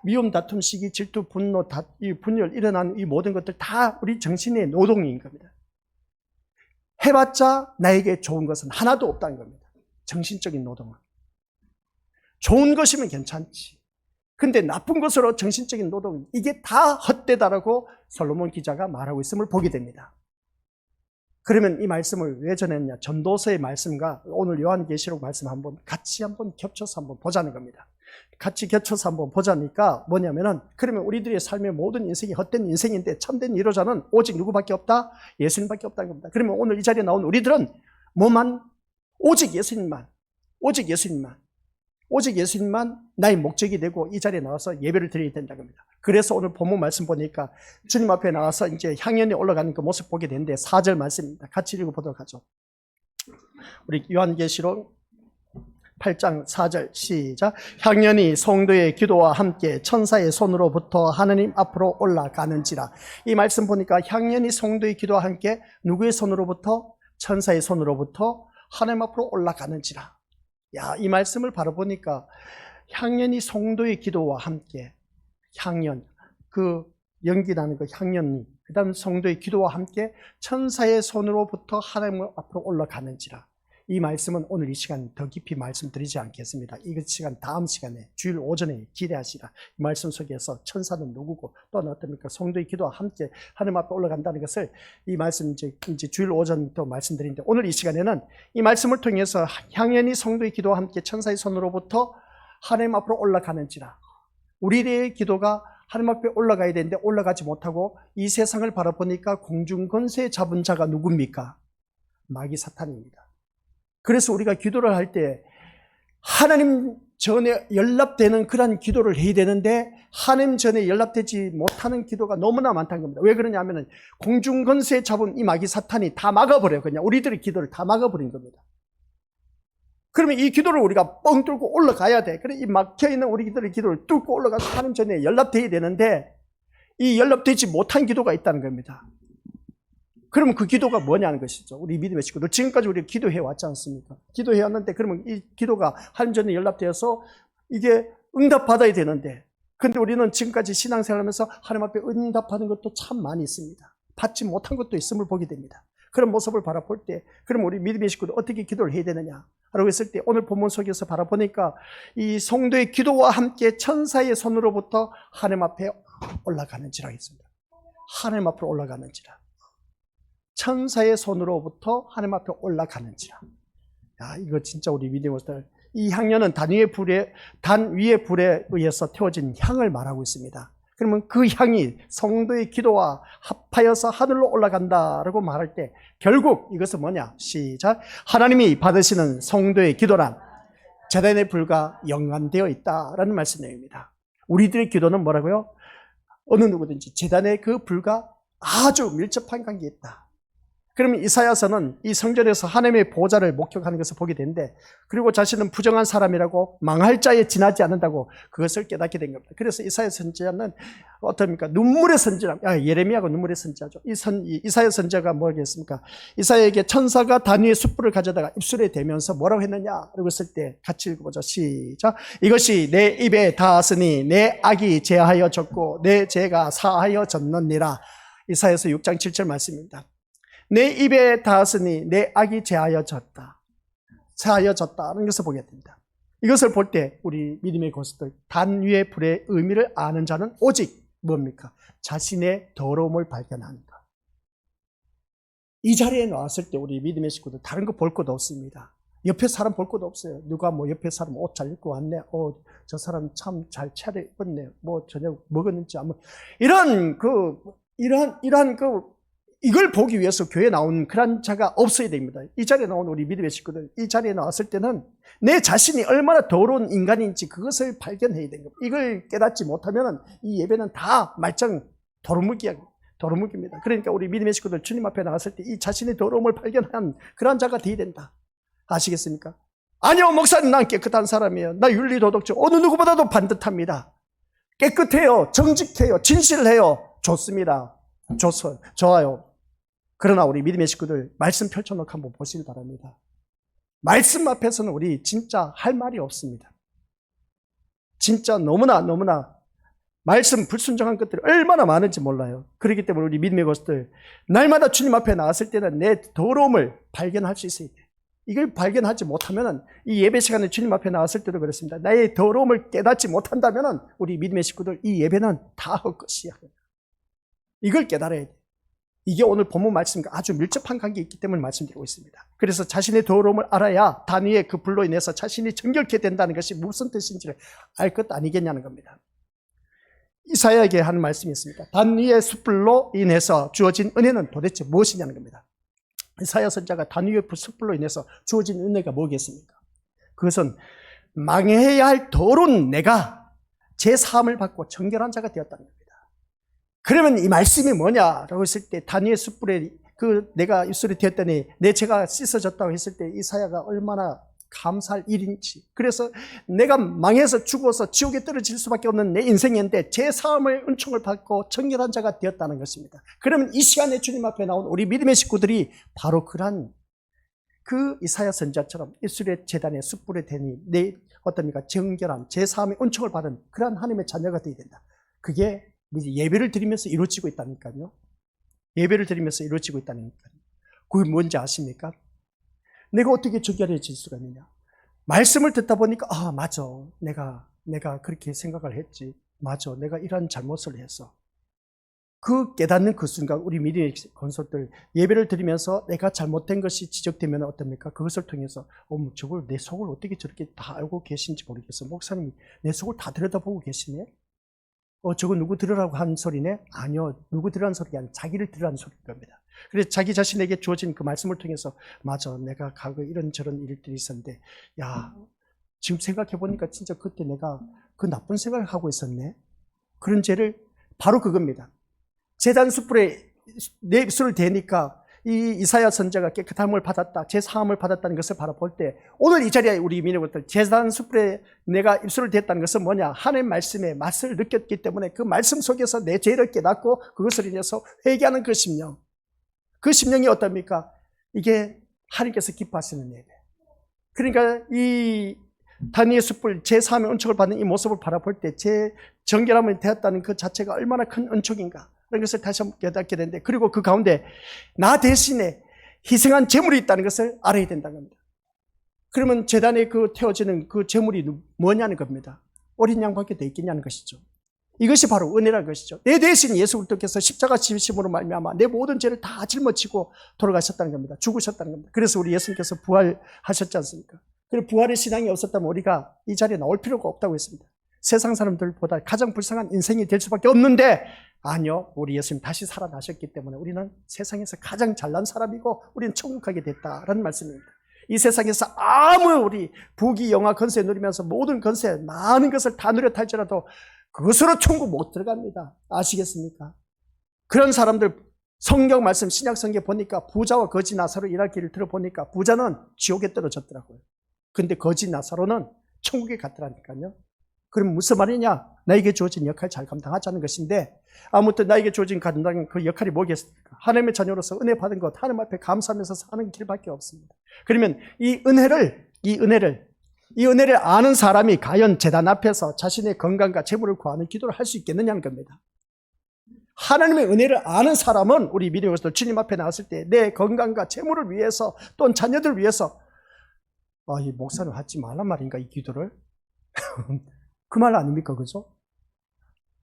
미움, 다툼, 시기, 질투, 분노, 이 분열, 일어나는 이 모든 것들 다 우리 정신의 노동인 겁니다. 해봤자 나에게 좋은 것은 하나도 없다는 겁니다. 정신적인 노동은. 좋은 것이면 괜찮지. 근데 나쁜 것으로 정신적인 노동, 이게 다 헛되다라고 솔로몬 기자가 말하고 있음을 보게 됩니다. 그러면 이 말씀을 왜 전했냐? 전도서의 말씀과 오늘 요한계시록 말씀 같이 한번 겹쳐서 한번 보자는 겁니다. 같이 겹쳐서 한번 보자니까 뭐냐면은, 그러면 우리들의 삶의 모든 인생이 헛된 인생인데 참된 위로자는 오직 누구밖에 없다? 예수님밖에 없다는 겁니다. 그러면 오늘 이 자리에 나온 우리들은 뭐만? 오직 예수님만, 오직 예수님만, 오직 예수님만 나의 목적이 되고 이 자리에 나와서 예배를 드려야 된다는 겁니다. 그래서 오늘 본문 말씀 보니까 주님 앞에 나와서 이제 향연이 올라가는 그 모습 보게 되는데 4절 말씀입니다. 같이 읽어보도록 하죠. 우리 요한계시록 8장 4절 시작. 향연이 성도의 기도와 함께 천사의 손으로부터 하느님 앞으로 올라가는지라. 이 말씀 보니까 향연이 성도의 기도와 함께 누구의 손으로부터? 천사의 손으로부터 하느님 앞으로 올라가는지라. 야, 이 말씀을 바라보니까 향연이 성도의 기도와 함께, 향연, 그 연기나는 그 향연이, 그 다음 성도의 기도와 함께 천사의 손으로부터 하나님 앞으로 올라가는지라. 이 말씀은 오늘 이 시간 더 깊이 말씀드리지 않겠습니다. 이 시간 다음 시간에 주일 오전에 기대하시라. 이 말씀 속에서 천사는 누구고 또 어떻습니까? 성도의 기도와 함께 하나님 앞에 올라간다는 것을 이 말씀 이제 주일 오전 또 말씀드리는데, 오늘 이 시간에는 이 말씀을 통해서 향연이 성도의 기도와 함께 천사의 손으로부터 하나님 앞으로 올라가는지라. 우리의 기도가 하나님 앞에 올라가야 되는데 올라가지 못하고 이 세상을 바라보니까 공중 권세 잡은 자가 누굽니까? 마귀 사탄입니다. 그래서 우리가 기도를 할 때 하나님 전에 연락되는 그런 기도를 해야 되는데 하나님 전에 연락되지 못하는 기도가 너무나 많다는 겁니다. 왜 그러냐면 공중 권세 잡은 이 마귀 사탄이 다 막아버려요. 그냥 우리들의 기도를 다 막아버린 겁니다. 그러면 이 기도를 우리가 뻥 뚫고 올라가야 돼. 그래 이 막혀있는 우리들의 기도를 뚫고 올라가서 하나님 전에 연락돼야 되는데 이 연락되지 못한 기도가 있다는 겁니다. 그러면 그 기도가 뭐냐는 것이죠. 우리 믿음의 식구들, 지금까지 우리가 기도해 왔지 않습니까? 기도해 왔는데 그러면 이 기도가 하나님 전에 연락되어서 이게 응답받아야 되는데, 근데 우리는 지금까지 신앙생활하면서 하나님 앞에 응답하는 것도 참 많이 있습니다. 받지 못한 것도 있음을 보게 됩니다. 그런 모습을 바라볼 때, 그럼 우리 믿음의 식구들 어떻게 기도를 해야 되느냐 라고 했을 때, 오늘 본문 속에서 바라보니까 이 성도의 기도와 함께 천사의 손으로부터 하나님 앞에 올라가는지라 했습니다. 하나님 앞으로 올라가는지라. 천사의 손으로부터 하나님 앞에 올라가는지라. 야, 이거 진짜 우리 믿음의 식구들, 이 향연은 단 위의 불에 의해서 태워진 향을 말하고 있습니다. 그러면 그 향이 성도의 기도와 합하여서 하늘로 올라간다라고 말할 때 결국 이것은 뭐냐? 시작. 하나님이 받으시는 성도의 기도란 제단의 불과 연관되어 있다라는 말씀 내용입니다. 우리들의 기도는 뭐라고요? 어느 누구든지 제단의 그 불과 아주 밀접한 관계에 있다. 그러면 이사야서는 이 성전에서 하나님의 보좌를 목격하는 것을 보게 되는데, 그리고 자신은 부정한 사람이라고 망할 자에 지나지 않는다고 그것을 깨닫게 된 겁니다. 그래서 이사야 선지자는 어떻습니까? 눈물의 선지자, 예레미야가 눈물의 선지자죠. 이사야 선지자가 뭐겠습니까? 이사야에게 천사가 단위의 숯불을 가져다가 입술에 대면서 뭐라고 했느냐라고 했을 때 같이 읽어보죠. 시작. 이것이 내 입에 닿았으니 내 악이 제하여 졌고 내 죄가 사하여 졌느니라. 이사야서 6장 7절 말씀입니다. 내 입에 닿았으니 내 악이 제하여졌다. 제하여졌다는 것을 보게 됩니다. 이것을 볼 때 우리 믿음의 고수들, 단 위의 불의 의미를 아는 자는 오직 뭡니까? 자신의 더러움을 발견한다. 이 자리에 나왔을 때 우리 믿음의 식구들 다른 거 볼 것도 없습니다. 옆에 사람 볼 것도 없어요. 누가 뭐 옆에 사람 옷 잘 입고 왔네. 저 사람 참 잘 차려입었네. 뭐 저녁 먹었는지 아무 이런 이걸 보기 위해서 교회에 나온 그런 자가 없어야 됩니다. 이 자리에 나온 우리 믿음의 식구들, 이 자리에 나왔을 때는 내 자신이 얼마나 더러운 인간인지 그것을 발견해야 되는 겁니다. 이걸 깨닫지 못하면 이 예배는 다 말짱 도루묵입니다. 그러니까 우리 믿음의 식구들 주님 앞에 나왔을 때 이 자신의 더러움을 발견한 그런 자가 되어야 된다. 아시겠습니까? 아니요, 목사님, 난 깨끗한 사람이에요. 나 윤리도덕적 어느 누구보다도 반듯합니다. 깨끗해요. 정직해요. 진실해요. 좋습니다. 좋아요. 그러나 우리 믿음의 식구들 말씀 펼쳐놓고 한번 보시길 바랍니다. 말씀 앞에서는 우리 진짜 할 말이 없습니다. 진짜 너무나 말씀 불순종한 것들이 얼마나 많은지 몰라요. 그렇기 때문에 우리 믿음의 것들 날마다 주님 앞에 나왔을 때는 내 더러움을 발견할 수 있어야 돼요. 이걸 발견하지 못하면 이 예배 시간에 주님 앞에 나왔을 때도 그렇습니다. 나의 더러움을 깨닫지 못한다면 우리 믿음의 식구들 이 예배는 다 헛것이야. 이걸 깨달아야 돼요. 이게 오늘 본문 말씀과 아주 밀접한 관계가 있기 때문에 말씀드리고 있습니다. 그래서 자신의 더러움을 알아야 단위의 그 불로 인해서 자신이 정결케 된다는 것이 무슨 뜻인지를 알 것 아니겠냐는 겁니다. 이사야에게 하는 말씀이 있습니다. 단위의 숯불로 인해서 주어진 은혜는 도대체 무엇이냐는 겁니다. 이사야 선지자가 단위의 숯불로 인해서 주어진 은혜가 뭐겠습니까? 그것은 망해야 할 더러운 내가 제 사함을 받고 정결한 자가 되었다는 겁니다. 그러면 이 말씀이 뭐냐라고 했을 때 단위의 숯불에 내가 입술이 되었더니 내 죄가 씻어졌다고 했을 때 이사야가 얼마나 감사할 일인지. 그래서 내가 망해서 죽어서 지옥에 떨어질 수밖에 없는 내 인생인데 제 사함을 은총을 받고 정결한 자가 되었다는 것입니다. 그러면 이 시간에 주님 앞에 나온 우리 믿음의 식구들이 바로 그런 그 이사야 선지자처럼 입술의 제단에 숯불에 대니 내 어떻습니까? 정결한 제 사함의 은총을 받은 그런 하나님의 자녀가 되어야 된다. 그게 예배를 드리면서 이루어지고 있다니까요. 예배를 드리면서 이루어지고 있다니까요. 그게 뭔지 아십니까? 내가 어떻게 정결해질 수가 있느냐? 말씀을 듣다 보니까 맞아. 내가 그렇게 생각을 했지. 맞아. 내가 이런 잘못을 했어. 그 깨닫는 그 순간 우리 믿음의 건설들 예배를 드리면서 내가 잘못된 것이 지적되면 어떻습니까? 그것을 통해서 저걸 내 속을 어떻게 저렇게 다 알고 계신지 모르겠어. 목사님이 내 속을 다 들여다보고 계시네? 저거 누구 들으라고 한 소리네? 아니요. 누구 들으라는 소리가 아니라 자기를 들으라는 소리일 겁니다. 그래서 자기 자신에게 주어진 그 말씀을 통해서 맞아. 내가 과거에 이런저런 일들이 있었는데 지금 생각해보니까 진짜 그때 내가 그 나쁜 생각을 하고 있었네. 그런 죄를 바로 그겁니다. 제단 숯불에 내 입술을 대니까 이 이사야 선지자가 깨끗함을 받았다, 제 사함을 받았다는 것을 바라볼 때 오늘 이 자리에 우리 민족들 제단 숯불에 내가 입술을 댔다는 것은 뭐냐? 하나님의 말씀의 맛을 느꼈기 때문에 그 말씀 속에서 내 죄를 깨닫고 그것을 인해서 회개하는 그 심령, 그 심령이 어떻습니까? 이게 하나님께서 기뻐하시는 예배. 그러니까 이 단위의 숯불 제 사함의 은총을 받는 이 모습을 바라볼 때 제 정결함이 되었다는 그 자체가 얼마나 큰 은총인가 그런 것을 다시 한번 깨닫게 되는데, 그리고 그 가운데 나 대신에 희생한 제물이 있다는 것을 알아야 된다는 겁니다. 그러면 제단에 태워지는 그 제물이 뭐냐는 겁니다. 어린 양밖에 더 있겠냐는 것이죠. 이것이 바로 은혜라는 것이죠. 내 대신 예수 그리스도께서 십자가 지심으로 말미암아 내 모든 죄를 다 짊어지고 돌아가셨다는 겁니다. 죽으셨다는 겁니다. 그래서 우리 예수님께서 부활하셨지 않습니까? 그리고 부활의 신앙이 없었다면 우리가 이 자리에 나올 필요가 없다고 했습니다. 세상 사람들보다 가장 불쌍한 인생이 될 수밖에 없는데, 아니요, 우리 예수님 다시 살아나셨기 때문에 우리는 세상에서 가장 잘난 사람이고 우리는 천국 가게 됐다라는 말씀입니다. 이 세상에서 아무 우리 부귀 영화 권세 누리면서 모든 권세 많은 것을 다 누렸다 할지라도 그것으로 천국 못 들어갑니다. 아시겠습니까? 그런 사람들 성경 말씀 신약 성경 보니까 부자와 거지 나사로 이야기를 들어보니까 부자는 지옥에 떨어졌더라고요. 근데 거지 나사로는 천국에 갔더라니까요. 그럼 무슨 말이냐? 나에게 주어진 역할 잘 감당하자는 것인데, 아무튼 나에게 주어진 감당 그 역할이 뭐겠습니까? 하나님의 자녀로서 은혜 받은 것, 하나님 앞에 감사하면서 사는 길밖에 없습니다. 그러면 이 은혜를 아는 사람이 과연 제단 앞에서 자신의 건강과 재물을 구하는 기도를 할 수 있겠느냐는 겁니다. 하나님의 은혜를 아는 사람은 우리 믿음으로서 주님 앞에 나왔을 때 내 건강과 재물을 위해서 또는 자녀들을 위해서 이 목사는 하지 말란 말인가, 이 기도를? 그 말 아닙니까? 그죠?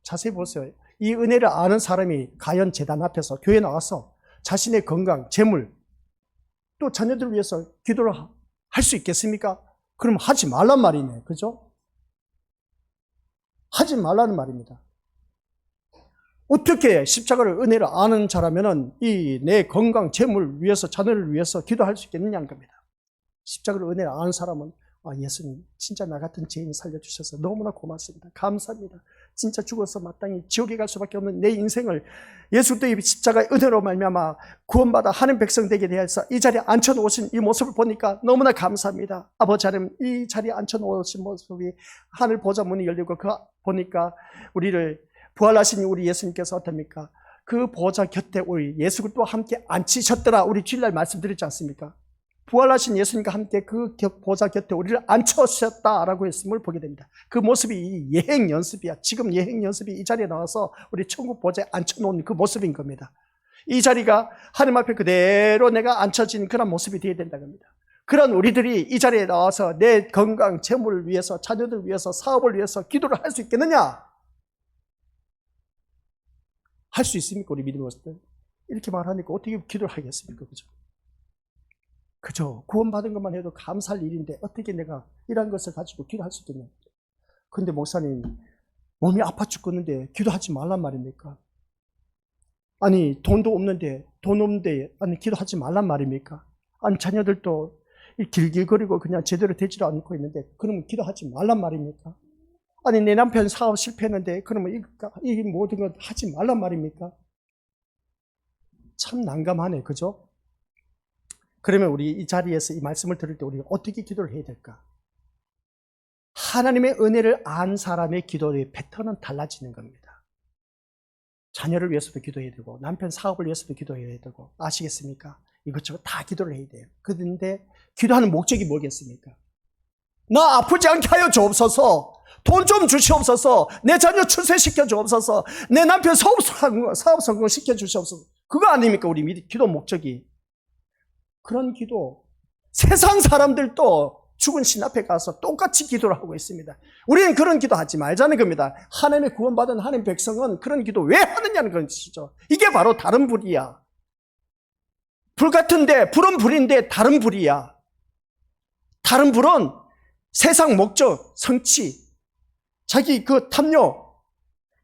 자세히 보세요. 이 은혜를 아는 사람이 가연 재단 앞에서 교회 나와서 자신의 건강, 재물, 또 자녀들을 위해서 기도를 할 수 있겠습니까? 그럼 하지 말란 말이네. 그죠? 하지 말라는 말입니다. 어떻게 십자가를 은혜를 아는 자라면은 이 내 건강, 재물 위해서, 자녀를 위해서 기도할 수 있겠느냐는 겁니다. 십자가를 은혜를 아는 사람은 예수님 진짜 나 같은 죄인 살려주셔서 너무나 고맙습니다. 감사합니다. 진짜 죽어서 마땅히 지옥에 갈 수밖에 없는 내 인생을 예수 그리스도의 십자가의 은혜로 말미암아 구원받아 하나님 백성 되게 되어서 이 자리에 앉혀놓으신 이 모습을 보니까 너무나 감사합니다. 아버지 하나님, 이 자리에 앉혀놓으신 모습이 하늘 보좌 문이 열리고 그 보니까 우리를 부활하신 우리 예수님께서 어떻습니까? 그 보좌 곁에 우리 예수 그리스도와 함께 앉히셨더라. 우리 주일날 말씀드렸지 않습니까? 부활하신 예수님과 함께 그 보좌 곁에 우리를 앉혀주셨다라고 했음을 보게 됩니다. 그 모습이 예행 연습이야. 지금 예행 연습이 이 자리에 나와서 우리 천국 보좌에 앉혀놓은 그 모습인 겁니다. 이 자리가 하나님 앞에 그대로 내가 앉혀진 그런 모습이 되어야 된다는 겁니다. 그런 우리들이 이 자리에 나와서 내 건강, 재물을 위해서, 자녀들 위해서, 사업을 위해서 기도를 할 수 있겠느냐? 할 수 있습니까? 우리 믿음으로서 이렇게 말하니까 어떻게 기도를 하겠습니까? 그죠? 그죠? 구원받은 것만 해도 감사할 일인데 어떻게 내가 이런 것을 가지고 기도할 수 있겠냐? 근데 목사님, 몸이 아파 죽겠는데 기도하지 말란 말입니까? 아니, 돈 없는데 아니 기도하지 말란 말입니까? 아니, 자녀들도 길길거리고 그냥 제대로 되지도 않고 있는데 그러면 기도하지 말란 말입니까? 아니, 내 남편 사업 실패했는데 그러면 이 모든 것 하지 말란 말입니까? 참 난감하네. 그죠? 그러면 우리 이 자리에서 이 말씀을 들을 때 우리가 어떻게 기도를 해야 될까? 하나님의 은혜를 안 사람의 기도의 패턴은 달라지는 겁니다. 자녀를 위해서도 기도해야 되고 남편 사업을 위해서도 기도해야 되고 아시겠습니까? 이것저것 다 기도를 해야 돼요. 그런데 기도하는 목적이 뭐겠습니까? 나 아프지 않게 하여 주옵소서. 돈 좀 주시옵소서. 내 자녀 출세시켜 주옵소서. 내 남편 사업 성공시켜 주시옵소서. 그거 아닙니까? 우리 기도 목적이. 그런 기도, 세상 사람들도 죽은 신 앞에 가서 똑같이 기도를 하고 있습니다. 우리는 그런 기도 하지 말자는 겁니다. 하나님의 구원받은 하나님 백성은 그런 기도 왜 하느냐는 것이죠. 이게 바로 다른 불이야. 불 같은데, 불은 불인데 다른 불이야. 다른 불은 세상 목적, 성취, 자기 그 탐욕,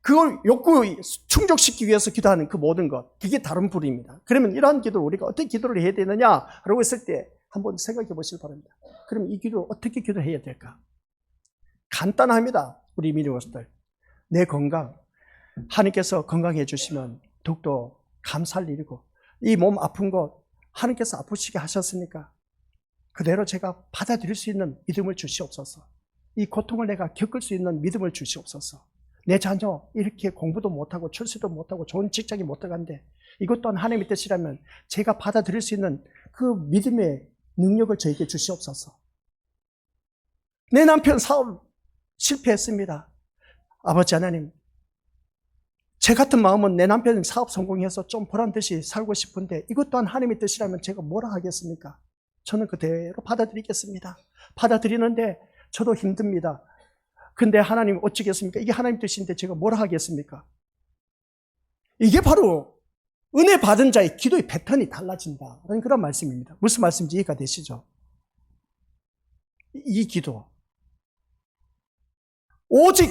그걸 욕구 충족시키기 위해서 기도하는 그 모든 것, 그게 다른 불입니다. 그러면 이러한 기도를 우리가 어떻게 기도를 해야 되느냐라고 했을 때 한번 생각해 보시기 바랍니다. 그럼 이 기도 어떻게 기도해야 될까? 간단합니다. 우리 믿음으로들, 내 건강, 하나님께서 건강해 주시면 더욱더 감사할 일이고, 이 몸 아픈 것 하나님께서 아프시게 하셨으니까 그대로 제가 받아들일 수 있는 믿음을 주시옵소서. 이 고통을 내가 겪을 수 있는 믿음을 주시옵소서. 내 자녀 이렇게 공부도 못하고 출세도 못하고 좋은 직장에 못 들어간데 이것 또한 하나님의 뜻이라면 제가 받아들일 수 있는 그 믿음의 능력을 저에게 주시옵소서. 내 남편 사업 실패했습니다. 아버지 하나님, 제 같은 마음은 내 남편 사업 성공해서 좀 보란듯이 살고 싶은데 이것 또한 하나님의 뜻이라면 제가 뭐라 하겠습니까? 저는 그대로 받아들이겠습니다. 받아들이는데 저도 힘듭니다. 근데 하나님 어찌겠습니까? 이게 하나님 뜻인데 제가 뭐라 하겠습니까? 이게 바로 은혜 받은 자의 기도의 패턴이 달라진다. 그런 말씀입니다. 무슨 말씀인지 이해가 되시죠? 이 기도. 오직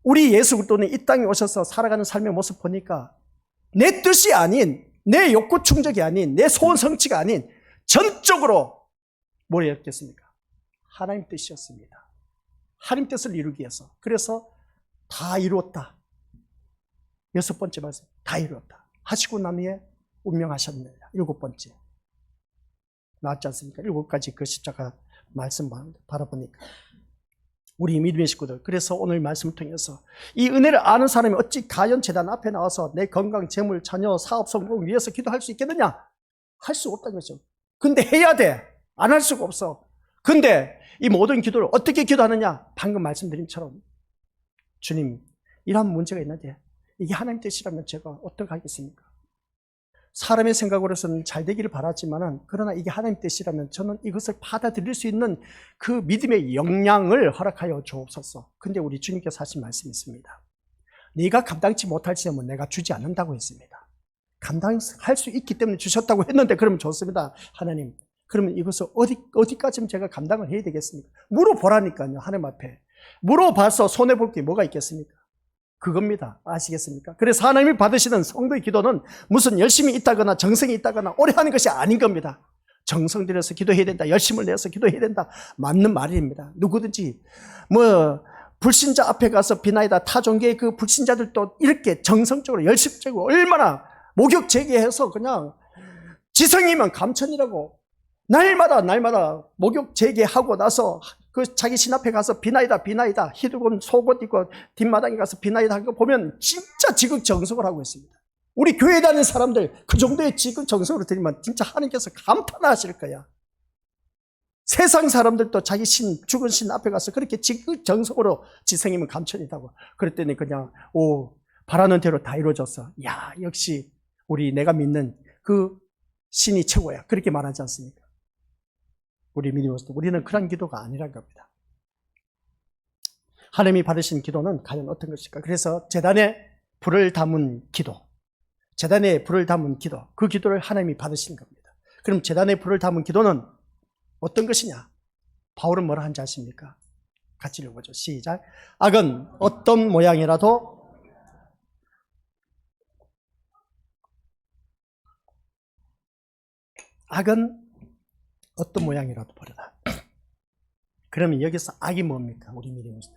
우리 예수 그리스도는 이 땅에 오셔서 살아가는 삶의 모습 보니까 내 뜻이 아닌, 내 욕구 충족이 아닌, 내 소원 성취가 아닌 전적으로 뭐였겠습니까? 하나님 뜻이었습니다. 하나님 뜻을 이루기 위해서. 그래서 다 이루었다. 6번째 말씀, 다 이루었다. 하시고 난 후에 운명하셨느니라. 7번째. 나왔지 않습니까? 7가지 그 십자가 말씀 바라보니까. 우리 믿음의 식구들, 그래서 오늘 말씀을 통해서 이 은혜를 아는 사람이 어찌 가연 제단 앞에 나와서 내 건강, 재물, 자녀, 사업 성공 위해서 기도할 수 있겠느냐? 할 수 없다는 거죠. 근데 해야 돼. 안 할 수가 없어. 근데 이 모든 기도를 어떻게 기도하느냐? 방금 말씀드린 처럼 주님, 이런 문제가 있는데 이게 하나님 뜻이라면 제가 어떻게 하겠습니까? 사람의 생각으로서는 잘 되기를 바라지만은, 그러나 이게 하나님 뜻이라면 저는 이것을 받아들일 수 있는 그 믿음의 역량을 허락하여 주옵소서. 근데 우리 주님께서 하신 말씀이 있습니다. 네가 감당치 못할지면 내가 주지 않는다고 했습니다. 감당할 수 있기 때문에 주셨다고 했는데, 그러면 좋습니다. 하나님, 그러면 이것을 어디까지면 제가 감당을 해야 되겠습니까? 물어보라니까요. 하나님 앞에 물어봐서 손해볼 게 뭐가 있겠습니까? 그겁니다. 아시겠습니까? 그래서 하나님이 받으시는 성도의 기도는 무슨 열심히 있다거나 정성이 있다거나 오래 하는 것이 아닌 겁니다. 정성 들여서 기도해야 된다, 열심을 내서 기도해야 된다, 맞는 말입니다. 누구든지 불신자 앞에 가서 비나이다, 타 종교의 그 불신자들도 이렇게 정성적으로 열심적으로 얼마나 목욕 제기해서 그냥 지성이면 감천이라고 날마다 목욕 제기하고 나서 그 자기 신 앞에 가서 비나이다 히드곤 속옷 입고 뒷마당에 가서 비나이다 하는 거 보면 진짜 지극정성을 하고 있습니다. 우리 교회 다니는 사람들 그 정도의 지극정성으로 드리면 진짜 하나님께서 감탄하실 거야. 세상 사람들도 자기 죽은 신 앞에 가서 그렇게 지극정성으로 지성이면 감천이다고 그랬더니 그냥 바라는 대로 다 이루어졌어. 야, 역시 내가 믿는 그 신이 최고야, 그렇게 말하지 않습니까? 우리 믿음으로서 우리는 그런 기도가 아니란 겁니다. 하나님이 받으신 기도는 과연 어떤 것일까? 그래서 제단에 불을 담은 기도, 그 기도를 하나님이 받으신 겁니다. 그럼 제단에 불을 담은 기도는 어떤 것이냐? 바울은 뭐라 한지 아십니까? 같이 읽어보죠. 시작. 악은 어떤 모양이라도 버려라. 그러면 여기서 악이 뭡니까? 우리 믿음으로서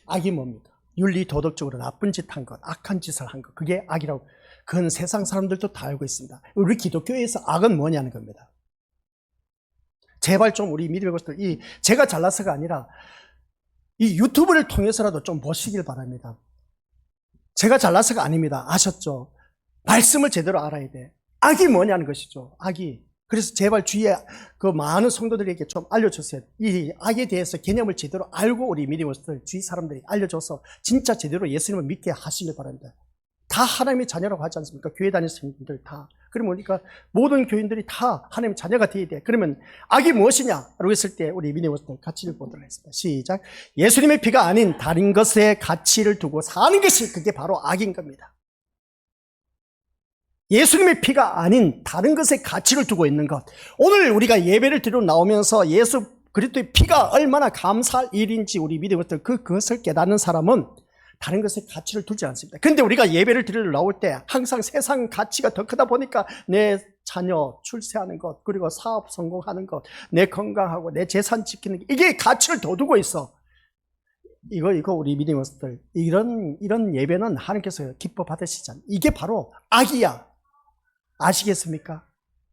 악이 뭡니까? 윤리 도덕적으로 나쁜 짓 한 것, 악한 짓을 한 것, 그게 악이라고. 그건 세상 사람들도 다 알고 있습니다. 우리 기독교에서 악은 뭐냐는 겁니다. 제발 좀 우리 믿음의 것들, 제가 잘나서가 아니라 이 유튜브를 통해서라도 좀 보시길 바랍니다. 제가 잘나서가 아닙니다. 아셨죠? 말씀을 제대로 알아야 돼. 악이 뭐냐는 것이죠. 악이. 그래서 제발 주위에 그 많은 성도들에게 좀 알려주세요. 이 악에 대해서 개념을 제대로 알고 우리 믿음의 주위 사람들이 알려줘서 진짜 제대로 예수님을 믿게 하시길 바랍니다. 다 하나님의 자녀라고 하지 않습니까? 교회 다니시는 분들 다. 그러면 우리가 모든 교인들이 다 하나님의 자녀가 되어야 돼. 그러면 악이 무엇이냐라고 했을 때 우리 믿음의 가치를 보도록 하겠습니다. 시작. 예수님의 피가 아닌 다른 것에 가치를 두고 사는 것이 그게 바로 악인 겁니다. 예수님의 피가 아닌 다른 것에 가치를 두고 있는 것. 오늘 우리가 예배를 드리러 나오면서 예수 그리스도의 피가 얼마나 감사할 일인지 우리 믿음의 그것을 깨닫는 사람은 다른 것에 가치를 두지 않습니다. 그런데 우리가 예배를 드리러 나올 때 항상 세상 가치가 더 크다 보니까 내 자녀 출세하는 것, 그리고 사업 성공하는 것, 내 건강하고 내 재산 지키는 것, 이게 가치를 더 두고 있어. 이거 우리 믿음의 이런 예배는 하나님께서 기뻐 받으시잖아요. 이게 바로 악이야. 아시겠습니까?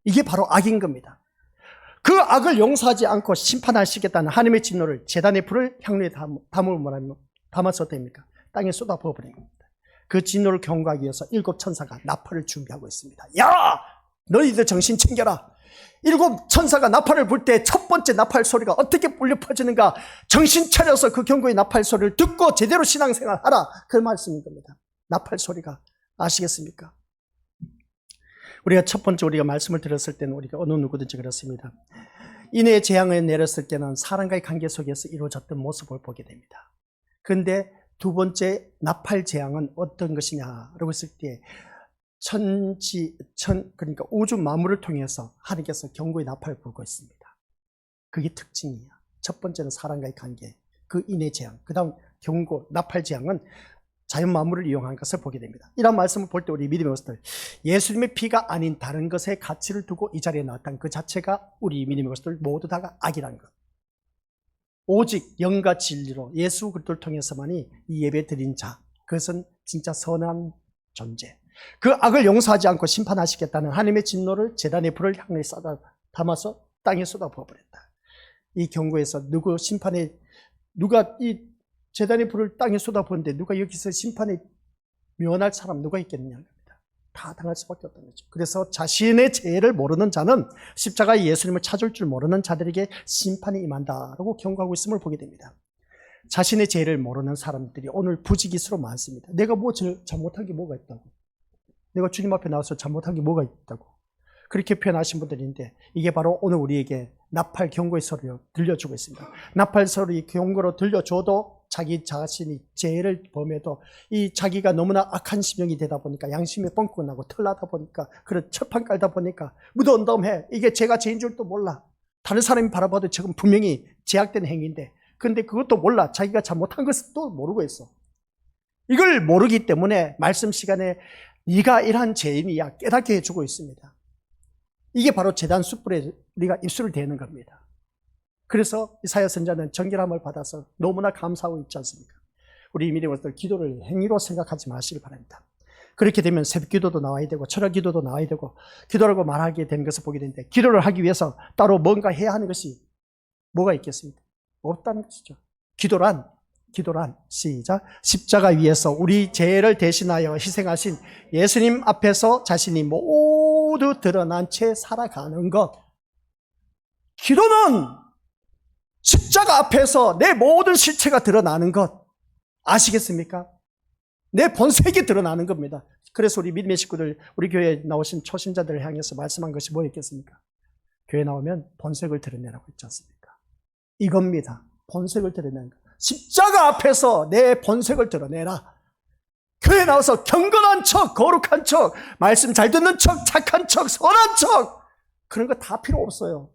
이게 바로 악인 겁니다. 그 악을 용서하지 않고 심판하시겠다는 하나님의 진노를 제단의 불을 향로에 담아서 됩니까? 땅에 쏟아 부어버린 겁니다. 그 진노를 경고하기 위해서 7 천사가 나팔을 준비하고 있습니다. 야! 너희들 정신 챙겨라. 7 천사가 나팔을 불 때 첫 번째 나팔 소리가 어떻게 울려 퍼지는가? 정신 차려서 그 경고의 나팔 소리를 듣고 제대로 신앙생활 하라. 그 말씀인 겁니다. 나팔 소리가. 아시겠습니까? 우리가 첫 번째 우리가 말씀을 들었을 때는 우리가 어느 누구든지 그렇습니다. 인의 재앙을 내렸을 때는 사람과의 관계 속에서 이루어졌던 모습을 보게 됩니다. 그런데 두 번째 나팔 재앙은 어떤 것이냐라고 했을 때 그러니까 우주 만물을 통해서 하나님께서 경고의 나팔을 불고 있습니다. 그게 특징이야. 첫 번째는 사람과의 관계, 그 인의 재앙, 그 다음 경고, 나팔 재앙은 자연 만물을 이용한 것을 보게 됩니다. 이런 말씀을 볼 때 우리 믿음의 것들, 예수님의 피가 아닌 다른 것에 가치를 두고 이 자리에 나왔다는 그 자체가 우리 믿음의 것들 모두 다가 악이라는 것. 오직 영과 진리로 예수 그리스도를 통해서만이 이 예배 드린 자, 그것은 진짜 선한 존재. 그 악을 용서하지 않고 심판하시겠다는 하나님의 진노를 제단의 불을 향해 담아서 땅에 쏟아 부어버렸다. 이 경고에서 누가 이 제단의 불을 땅에 쏟아부었는데 누가 여기서 심판에 면할 사람 누가 있겠느냐 합니다. 다 당할 수밖에 없다는 거죠. 그래서 자신의 죄를 모르는 자는 십자가의 예수님을 찾을 줄 모르는 자들에게 심판이 임한다라고 경고하고 있음을 보게 됩니다. 자신의 죄를 모르는 사람들이 오늘 부지기수로 많습니다. 내가 뭐 잘못한 게 뭐가 있다고? 내가 주님 앞에 나와서 잘못한 게 뭐가 있다고. 그렇게 표현하신 분들인데 이게 바로 오늘 우리에게 나팔 경고의 소리로 들려주고 있습니다. 나팔 소리 경고로 들려줘도 자기 자신이 죄를 범해도 이 자기가 너무나 악한 심령이 되다 보니까 양심이 뻥뻥 나고 털나다 보니까 그런 철판 깔다 보니까 무덤덤해. 이게 제가 죄인 줄도 몰라. 다른 사람이 바라봐도 지금 분명히 제약된 행위인데 근데 그것도 몰라. 자기가 잘못한 것도 모르고 있어. 이걸 모르기 때문에 말씀 시간에 네가 이러한 죄인이야 깨닫게 해주고 있습니다. 이게 바로 제단 숯불에 우리가 입술을 대는 겁니다. 그래서 이사야 선자는 정결함을 받아서 너무나 감사하고 있지 않습니까? 우리 믿음의 것들 기도를 행위로 생각하지 마시길 바랍니다. 그렇게 되면 새벽 기도도 나와야 되고 철학 기도도 나와야 되고 기도라고 말하게 되는 것을 보게 되는데 기도를 하기 위해서 따로 뭔가 해야 하는 것이 뭐가 있겠습니까? 없다는 것이죠. 기도란 시작. 십자가 위에서 우리 죄를 대신하여 희생하신 예수님 앞에서 자신이 모두 드러난 채 살아가는 것. 기도는 십자가 앞에서 내 모든 실체가 드러나는 것. 아시겠습니까? 내 본색이 드러나는 겁니다. 그래서 우리 믿음의 식구들, 우리 교회에 나오신 초신자들을 향해서 말씀한 것이 뭐였겠습니까? 교회 나오면 본색을 드러내라고 했지 않습니까? 이겁니다. 본색을 드러내는 것. 십자가 앞에서 내 본색을 드러내라. 교회 나와서 경건한 척, 거룩한 척, 말씀 잘 듣는 척, 착한 척, 선한 척, 그런 거 다 필요 없어요.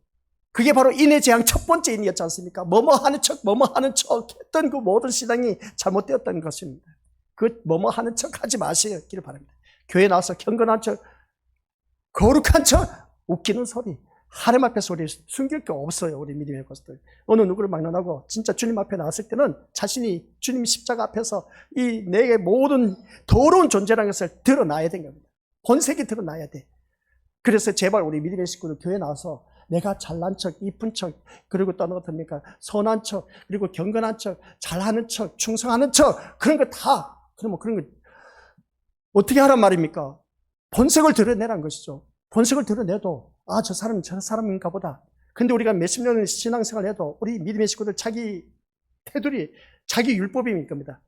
그게 바로 인의 재앙 첫 번째 인이었지 않습니까? 뭐뭐 하는 척 했던 그 모든 신앙이 잘못되었던 것입니다. 그 뭐뭐 하는 척 하지 마시기를 바랍니다. 교회 나와서 경건한 척, 거룩한 척, 웃기는 소리, 하나님 앞에서 우리 숨길 게 없어요. 우리 믿음의 것들. 어느 누구를 막론하고 진짜 주님 앞에 나왔을 때는 자신이 주님 십자가 앞에서 이 내게 모든 더러운 존재라는 것을 드러나야 되는 겁니다. 본색이 드러나야 돼. 그래서 제발 우리 믿음의 식구들 교회 나와서 내가 잘난 척, 이쁜 척, 그리고 또 어떻습니까? 선한 척, 그리고 경건한 척, 잘하는 척, 충성하는 척, 그런 거 다, 그러면 그런 거 어떻게 하란 말입니까? 본색을 드러내란 것이죠. 본색을 드러내도 저 사람은 저 사람인가 보다. 근데 우리가 몇십 년을 신앙생활을 해도 우리 믿음의 식구들 자기 태도리 자기 율법인 겁니다.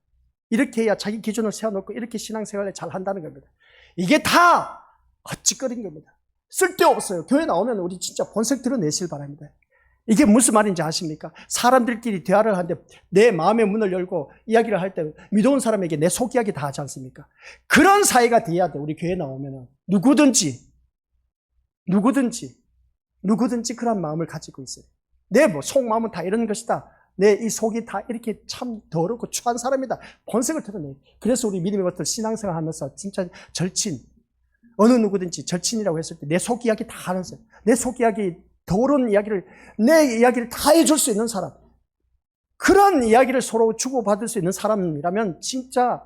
이렇게 해야 자기 기준을 세워놓고 이렇게 신앙생활을 잘 한다는 겁니다. 이게 다 헛짓거리인 겁니다. 쓸데없어요. 교회 나오면 우리 진짜 본색 드러내실 바랍니다. 이게 무슨 말인지 아십니까? 사람들끼리 대화를 하는데 내 마음의 문을 열고 이야기를 할 때 믿어온 사람에게 내 속 이야기 다 하지 않습니까? 그런 사이가 돼야 돼. 우리 교회 나오면 누구든지 그런 마음을 가지고 있어요. 내 속마음은 다 이런 것이다. 내 이 속이 다 이렇게 참 더럽고 추한 사람이다. 본색을 드러내요. 그래서 우리 믿음의 것들 신앙생활 하면서 진짜 절친, 어느 누구든지 절친이라고 했을 때 내 속 이야기 다 하는 사람, 내 속 이야기, 더러운 이야기를, 내 이야기를 다 해줄 수 있는 사람, 그런 이야기를 서로 주고받을 수 있는 사람이라면 진짜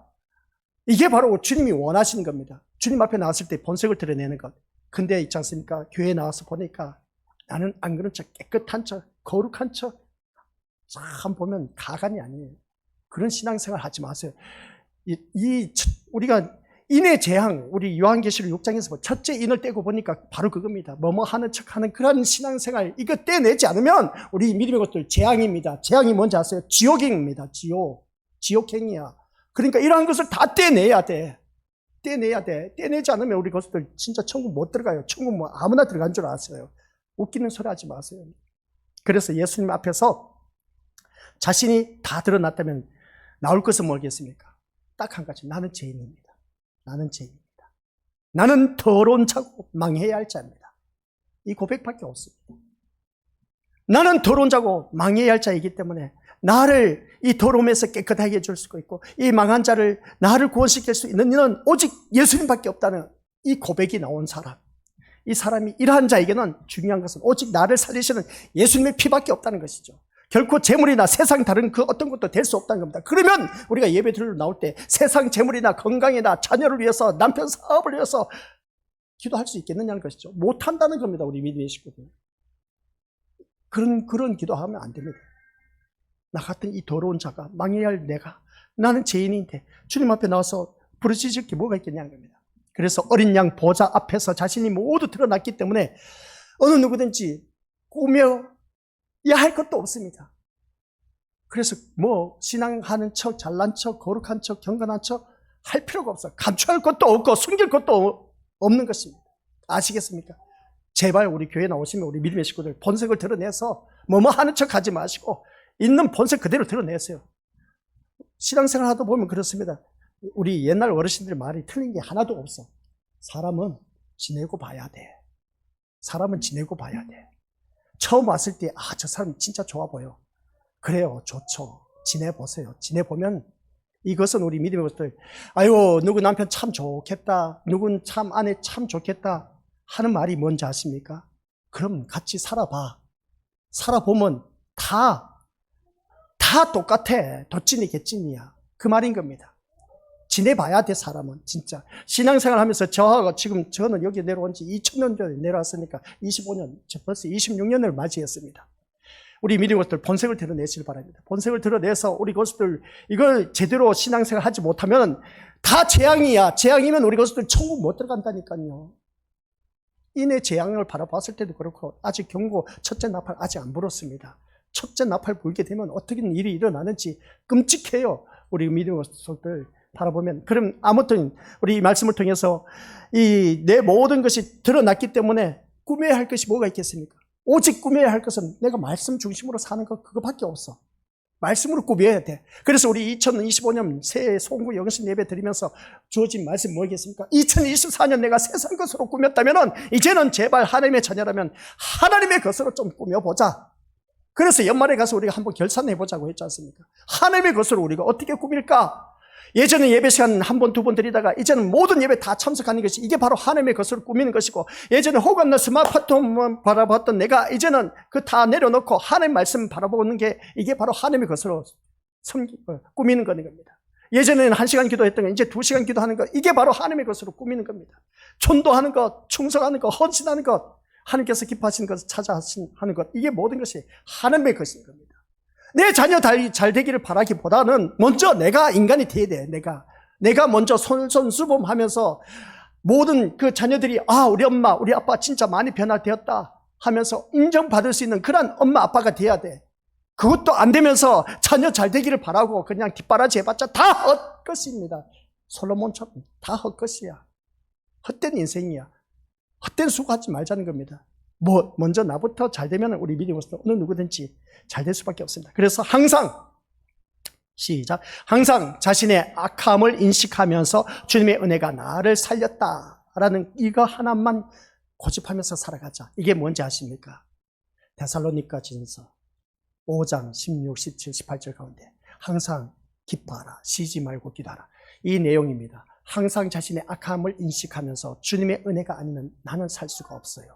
이게 바로 주님이 원하시는 겁니다. 주님 앞에 나왔을 때 본색을 드러내는 것. 근데 있지 않습니까? 교회에 나와서 보니까 나는 안 그런 척, 깨끗한 척, 거룩한 척, 참 보면 가관이 아니에요. 그런 신앙생활 하지 마세요. 우리가 인의 재앙, 우리 요한계시록 6장에서 첫째 인을 떼고 보니까 바로 그겁니다. 뭐뭐 하는 척 하는 그런 신앙생활, 이거 떼내지 않으면 우리 믿음의 것들 재앙입니다. 재앙이 뭔지 아세요? 지옥행입니다. 지옥행이야. 그러니까 이러한 것을 다 떼내야 돼. 떼내지 않으면 우리 것들 진짜 천국 못 들어가요. 천국 뭐 아무나 들어간 줄 아세요. 웃기는 소리 하지 마세요. 그래서 예수님 앞에서 자신이 다 드러났다면 나올 것은 뭐겠습니까? 딱 한 가지. 나는 죄인입니다. 나는 더러운 자고 망해야 할 자입니다. 이 고백밖에 없습니다. 나는 더러운 자고 망해야 할 자이기 때문에 나를 이 더러움에서 깨끗하게 해줄 수 있고 이 망한 자를 나를 구원시킬 수 있는 이는 오직 예수님밖에 없다는 이 고백이 나온 사람. 이 사람이 이러한 자에게는 중요한 것은 오직 나를 살리시는 예수님의 피밖에 없다는 것이죠. 결코 재물이나 세상 다른 그 어떤 것도 될 수 없다는 겁니다. 그러면 우리가 예배 드리러 나올 때 세상 재물이나 건강이나 자녀를 위해서 남편 사업을 위해서 기도할 수 있겠느냐는 것이죠. 못한다는 겁니다. 우리 믿음의 식구들. 그런 기도하면 안 됩니다. 나 같은 이 더러운 자가, 망해야 할 내가, 나는 죄인인데 주님 앞에 나와서 부르짖을 게 뭐가 있겠냐는 겁니다. 그래서 어린 양 보좌 앞에서 자신이 모두 드러났기 때문에 어느 누구든지 꾸며야 할 것도 없습니다. 그래서 신앙하는 척, 잘난 척, 거룩한 척, 경건한 척 할 필요가 없어. 감추할 것도 없고 숨길 것도 없는 것입니다. 아시겠습니까? 제발 우리 교회 나오시면 우리 믿음의 식구들 본색을 드러내서 뭐뭐 하는 척 하지 마시고 있는 본색 그대로 드러내세요. 신앙생활 하다 보면 그렇습니다. 우리 옛날 어르신들 말이 틀린 게 하나도 없어. 사람은 지내고 봐야 돼. 사람은 지내고 봐야 돼. 처음 왔을 때 저 사람 진짜 좋아 보여. 그래요. 좋죠. 지내보세요. 지내보면 이것은 우리 믿음의 것들, 아유 누구 남편 참 좋겠다, 누군 참 아내 참 좋겠다 하는 말이 뭔지 아십니까? 그럼 같이 살아봐. 살아보면 다 똑같아. 도찐이 개찐이야. 그 말인 겁니다. 지내봐야 돼. 사람은 진짜 신앙생활 하면서 저하고 지금 저는 여기 내려온 지 2000년 전에 내려왔으니까 25년, 벌써 26년을 맞이했습니다. 우리 믿음의 것들 본색을 드러내시길 바랍니다. 본색을 드러내서 우리 것들 이걸 제대로 신앙생활 하지 못하면 다 재앙이야. 재앙이면 우리 것들 천국 못 들어간다니까요. 이내 재앙을 바라봤을 때도 그렇고 아직 경고 첫째 나팔 아직 안 불었습니다. 첫째 나팔 불게 되면 어떻게 일이 일어나는지 끔찍해요. 우리 믿음의 것들 바라보면. 그럼 아무튼 우리 이 말씀을 통해서 이 내 모든 것이 드러났기 때문에 꾸며야 할 것이 뭐가 있겠습니까? 오직 꾸며야 할 것은 내가 말씀 중심으로 사는 것 그거밖에 없어. 말씀으로 꾸며야 돼. 그래서 우리 2025년 새해 송구 영신 예배 드리면서 주어진 말씀 뭐겠습니까? 2024년 내가 세상 것으로 꾸몄다면 이제는 제발 하나님의 자녀라면 하나님의 것으로 좀 꾸며보자. 그래서 연말에 가서 우리가 한번 결산해보자고 했지 않습니까? 하나님의 것으로 우리가 어떻게 꾸밀까? 예전에 예배 시간 한 번, 두 번 드리다가 이제는 모든 예배 다 참석하는 것이 이게 바로 하나님의 것으로 꾸미는 것이고, 예전에 호감나 스마트폰만 바라봤던 내가 이제는 그 다 내려놓고 하나님 말씀 바라보는 게 이게 바로 하나님의 것으로 꾸미는 거는 겁니다. 예전에는 1시간 기도했던 거 이제 2시간 기도하는 것 이게 바로 하나님의 것으로 꾸미는 겁니다. 전도하는 것, 충성하는 것, 헌신하는 것, 하나님께서 기뻐하시는 것을 찾아 하는 것 이게 모든 것이 하나님의 것인 겁니다. 내 자녀 잘 되기를 바라기보다는 먼저 내가 인간이 돼야 돼. 내가 먼저 솔선수범하면서 모든 그 자녀들이 우리 엄마 우리 아빠 진짜 많이 변화되었다 하면서 인정받을 수 있는 그런 엄마 아빠가 돼야 돼. 그것도 안 되면서 자녀 잘 되기를 바라고 그냥 뒷바라지 해봤자 다 헛것입니다. 솔로몬처럼 다 헛것이야. 헛된 인생이야. 헛된 수고하지 말자는 겁니다. 먼저 나부터 잘 되면 우리 믿음으로서 어느 누구든지 잘 될 수밖에 없습니다. 그래서 항상 항상 자신의 악함을 인식하면서 주님의 은혜가 나를 살렸다라는 이거 하나만 고집하면서 살아가자. 이게 뭔지 아십니까? 데살로니가전서 5장 16, 17, 18절 가운데 항상 기뻐하라, 쉬지 말고 기도하라. 이 내용입니다. 항상 자신의 악함을 인식하면서 주님의 은혜가 아니면 나는 살 수가 없어요.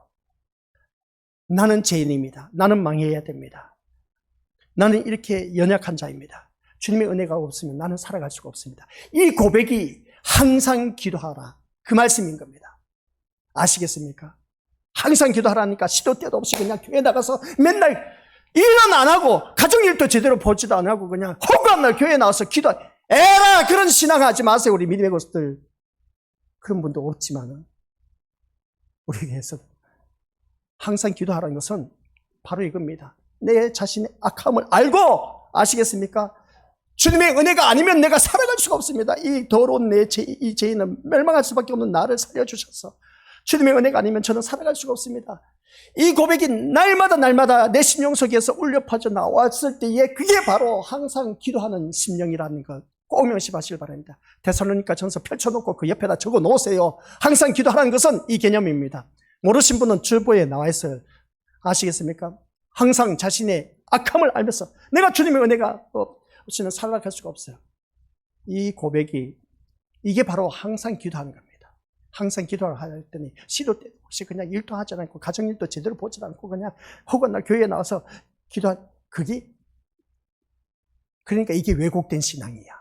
나는 죄인입니다. 나는 망해야 됩니다. 나는 이렇게 연약한 자입니다. 주님의 은혜가 없으면 나는 살아갈 수가 없습니다. 이 고백이 항상 기도하라 그 말씀인 겁니다. 아시겠습니까? 항상 기도하라니까 시도 때도 없이 그냥 교회 나가서 맨날 일은 안 하고 가정일도 제대로 보지도 안 하고 그냥 허구한 날 교회 나와서 에라 그런 신앙하지 마세요. 우리 믿음의 것들 그런 분도 없지만은 우리에게서 항상 기도하라는 것은 바로 이겁니다. 내 자신의 악함을 알고 아시겠습니까? 주님의 은혜가 아니면 내가 살아갈 수가 없습니다. 이 더러운 이 죄인은 멸망할 수밖에 없는 나를 살려주셔서 주님의 은혜가 아니면 저는 살아갈 수가 없습니다. 이 고백이 날마다 내 심령 속에서 울려 퍼져 나왔을 때에 그게 바로 항상 기도하는 심령이라는 것 꼭 명심하시길 바랍니다. 데살로니가전서 펼쳐놓고 그 옆에다 적어 놓으세요. 항상 기도하라는 것은 이 개념입니다. 모르신 분은 주보에 나와 있어요. 아시겠습니까? 항상 자신의 악함을 알면서 내가 주님의 은혜가 없이는 살아갈 수가 없어요. 이 고백이 이게 바로 항상 기도하는 겁니다. 항상 기도를 할 때니 시도 때 혹시 그냥 일도 하지 않고 가정일도 제대로 보지 않고 그냥 혹은 날 교회에 나와서 그게 그러니까 이게 왜곡된 신앙이야.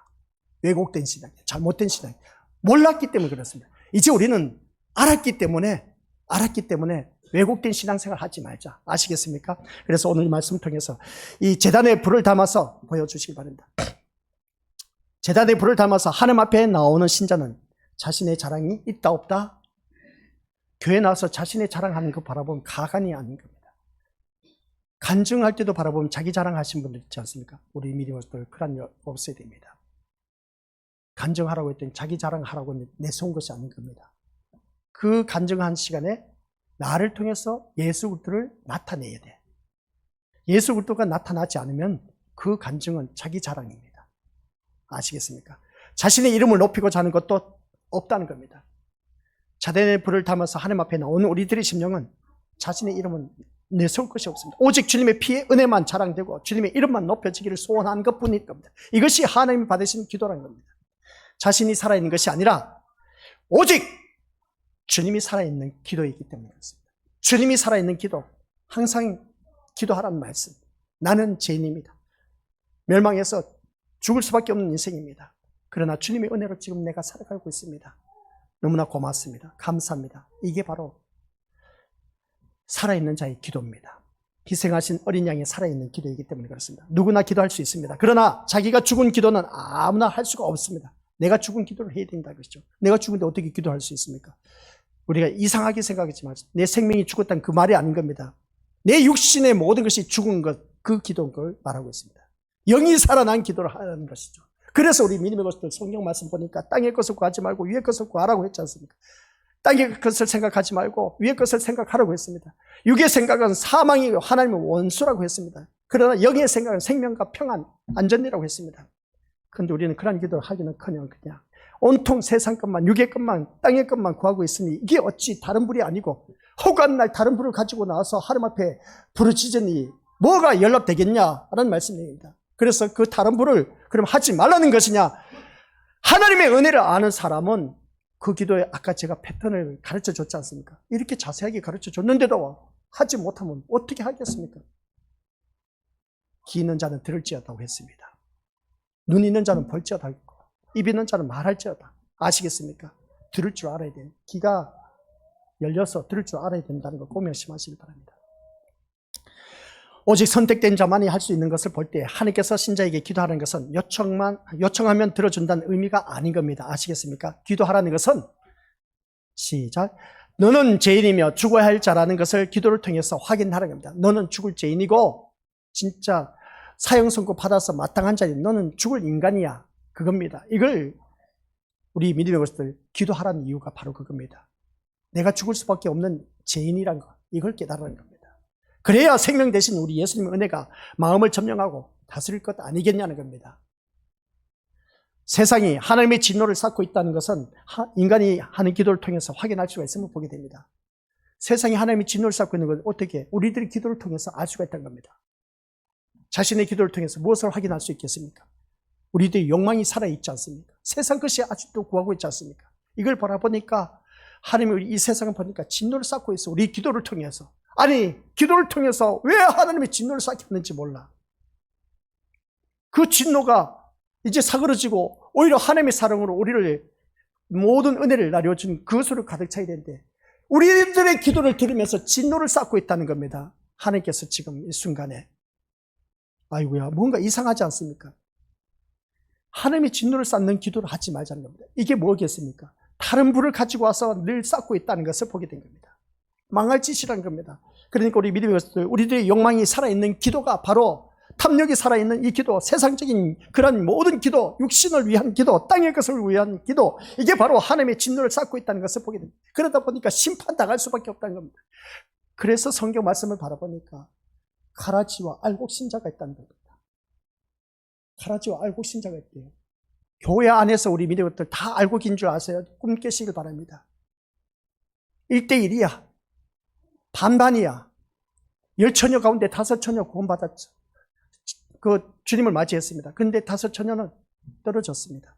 왜곡된 신앙이야. 잘못된 신앙이야. 몰랐기 때문에 그렇습니다. 이제 우리는 알았기 때문에 왜곡된 신앙생활 하지 말자. 아시겠습니까? 그래서 오늘 이 말씀을 통해서 이 제단에 불을 담아서 보여주시기 바랍니다. 제단에 불을 담아서 하나님 앞에 나오는 신자는 자신의 자랑이 있다 없다? 교회 나와서 자신의 자랑하는 거 바라보면 가관이 아닌 겁니다. 간증할 때도 바라보면 자기 자랑하신 분들 있지 않습니까? 우리 믿음의 것들 그런 일 없어야 됩니다. 간증하라고 했더니 자기 자랑하라고 내세운 것이 아닌 겁니다. 그 간증한 시간에 나를 통해서 예수 그리스도를 나타내야 돼. 예수 그리스도가 나타나지 않으면 그 간증은 자기 자랑입니다. 아시겠습니까? 자신의 이름을 높이고자 하는 것도 없다는 겁니다. 자대의 불을 담아서 하나님 앞에 나오는 우리들의 심령은 자신의 이름은 내세울 것이 없습니다. 오직 주님의 피의 은혜만 자랑되고 주님의 이름만 높여지기를 소원한 것뿐일 겁니다. 이것이 하나님이 받으신 기도라는 겁니다. 자신이 살아있는 것이 아니라 오직 주님이 살아있는 기도이기 때문에 그렇습니다. 주님이 살아있는 기도, 항상 기도하라는 말씀. 나는 죄인입니다. 멸망해서 죽을 수밖에 없는 인생입니다. 그러나 주님의 은혜로 지금 내가 살아가고 있습니다. 너무나 고맙습니다. 감사합니다. 이게 바로 살아있는 자의 기도입니다. 희생하신 어린 양의 살아있는 기도이기 때문에 그렇습니다. 누구나 기도할 수 있습니다. 그러나 자기가 죽은 기도는 아무나 할 수가 없습니다. 내가 죽은 기도를 해야 된다 그러죠. 내가 죽은데 어떻게 기도할 수 있습니까? 우리가 이상하게 생각하지 마세요. 내 생명이 죽었다는 그 말이 아닌 겁니다. 내 육신의 모든 것이 죽은 것, 그 기도를 말하고 있습니다. 영이 살아난 기도를 하는 것이죠. 그래서 우리 믿음의 것들 성경 말씀 보니까 땅의 것을 구하지 말고 위의 것을 구하라고 했지 않습니까? 땅의 것을 생각하지 말고 위의 것을 생각하라고 했습니다. 육의 생각은 사망이고 하나님의 원수라고 했습니다. 그러나 영의 생각은 생명과 평안, 안전이라고 했습니다. 그런데 우리는 그런 기도를 하기는커녕 그냥 온통 세상 것만, 육의 것만, 땅의 것만 구하고 있으니 이게 어찌 다른 불이 아니고 혹한 날 다른 불을 가지고 나와서 하나님 앞에 부르짖으니 뭐가 연락되겠냐라는 말씀입니다. 그래서 그 다른 불을 그럼 하지 말라는 것이냐? 하나님의 은혜를 아는 사람은 그 기도에 아까 제가 패턴을 가르쳐 줬지 않습니까? 이렇게 자세하게 가르쳐 줬는데도 하지 못하면 어떻게 하겠습니까? 귀 있는 자는 들을지어다고 했습니다. 눈 있는 자는 볼지어다 했고 입 있는 자는 말할지어다. 아시겠습니까? 들을 줄 알아야 돼요. 귀가 열려서 들을 줄 알아야 된다는 걸 꼭 명심하시기 바랍니다. 오직 선택된 자만이 할 수 있는 것을 볼 때 하나님께서 신자에게 기도하는 것은 요청하면 들어준다는 의미가 아닌 겁니다. 아시겠습니까? 기도하라는 것은 시작. 너는 죄인이며 죽어야 할 자라는 것을 기도를 통해서 확인하는 겁니다. 너는 죽을 죄인이고 진짜 사형 선고 받아서 마땅한 자니 너는 죽을 인간이야. 그겁니다. 이걸 우리 믿음의 것들 기도하라는 이유가 바로 그겁니다. 내가 죽을 수밖에 없는 죄인이란 것, 이걸 깨달으는 겁니다. 그래야 생명 대신 우리 예수님의 은혜가 마음을 점령하고 다스릴 것 아니겠냐는 겁니다. 세상이 하나님의 진노를 쌓고 있다는 것은 인간이 하는 기도를 통해서 확인할 수가 있음을 보게 됩니다. 세상이 하나님의 진노를 쌓고 있는 걸 어떻게 우리들의 기도를 통해서 알 수가 있다는 겁니다. 자신의 기도를 통해서 무엇을 확인할 수 있겠습니까? 우리들의 욕망이 살아있지 않습니까? 세상 것이 아직도 구하고 있지 않습니까? 이걸 바라보니까 하나님이 이 세상을 보니까 진노를 쌓고 있어. 우리 기도를 통해서. 아니, 기도를 통해서 왜 하나님의 진노를 쌓겠는지 몰라. 그 진노가 이제 사그러지고 오히려 하나님의 사랑으로 우리를 모든 은혜를 나려준 그것으로 가득 차야 되는데 우리들의 기도를 들으면서 진노를 쌓고 있다는 겁니다. 하나님께서 지금 이 순간에 아이고야 뭔가 이상하지 않습니까? 하나님의 진노를 쌓는 기도를 하지 말자는 겁니다. 이게 뭐겠습니까? 다른 불을 가지고 와서 늘 쌓고 있다는 것을 보게 된 겁니다. 망할 짓이란 겁니다. 그러니까 우리 믿음의 것들, 우리들의 욕망이 살아있는 기도가 바로 탐욕이 살아있는 이 기도, 세상적인 그런 모든 기도, 육신을 위한 기도, 땅의 것을 위한 기도, 이게 바로 하나님의 진노를 쌓고 있다는 것을 보게 됩니다. 그러다 보니까 심판당할 수밖에 없다는 겁니다. 그래서 성경 말씀을 바라보니까 가라지와 알곡신자가 있다는 겁니다. 가라지와 알곡신자가 있대요. 교회 안에서 우리 믿음의 것들 다 알곡인 줄 아세요? 꿈 깨시길 바랍니다. 1대1이야. 반반이야. 10처녀 가운데 5처녀 구원받았죠. 그 주님을 맞이했습니다. 그런데 5처녀는 떨어졌습니다.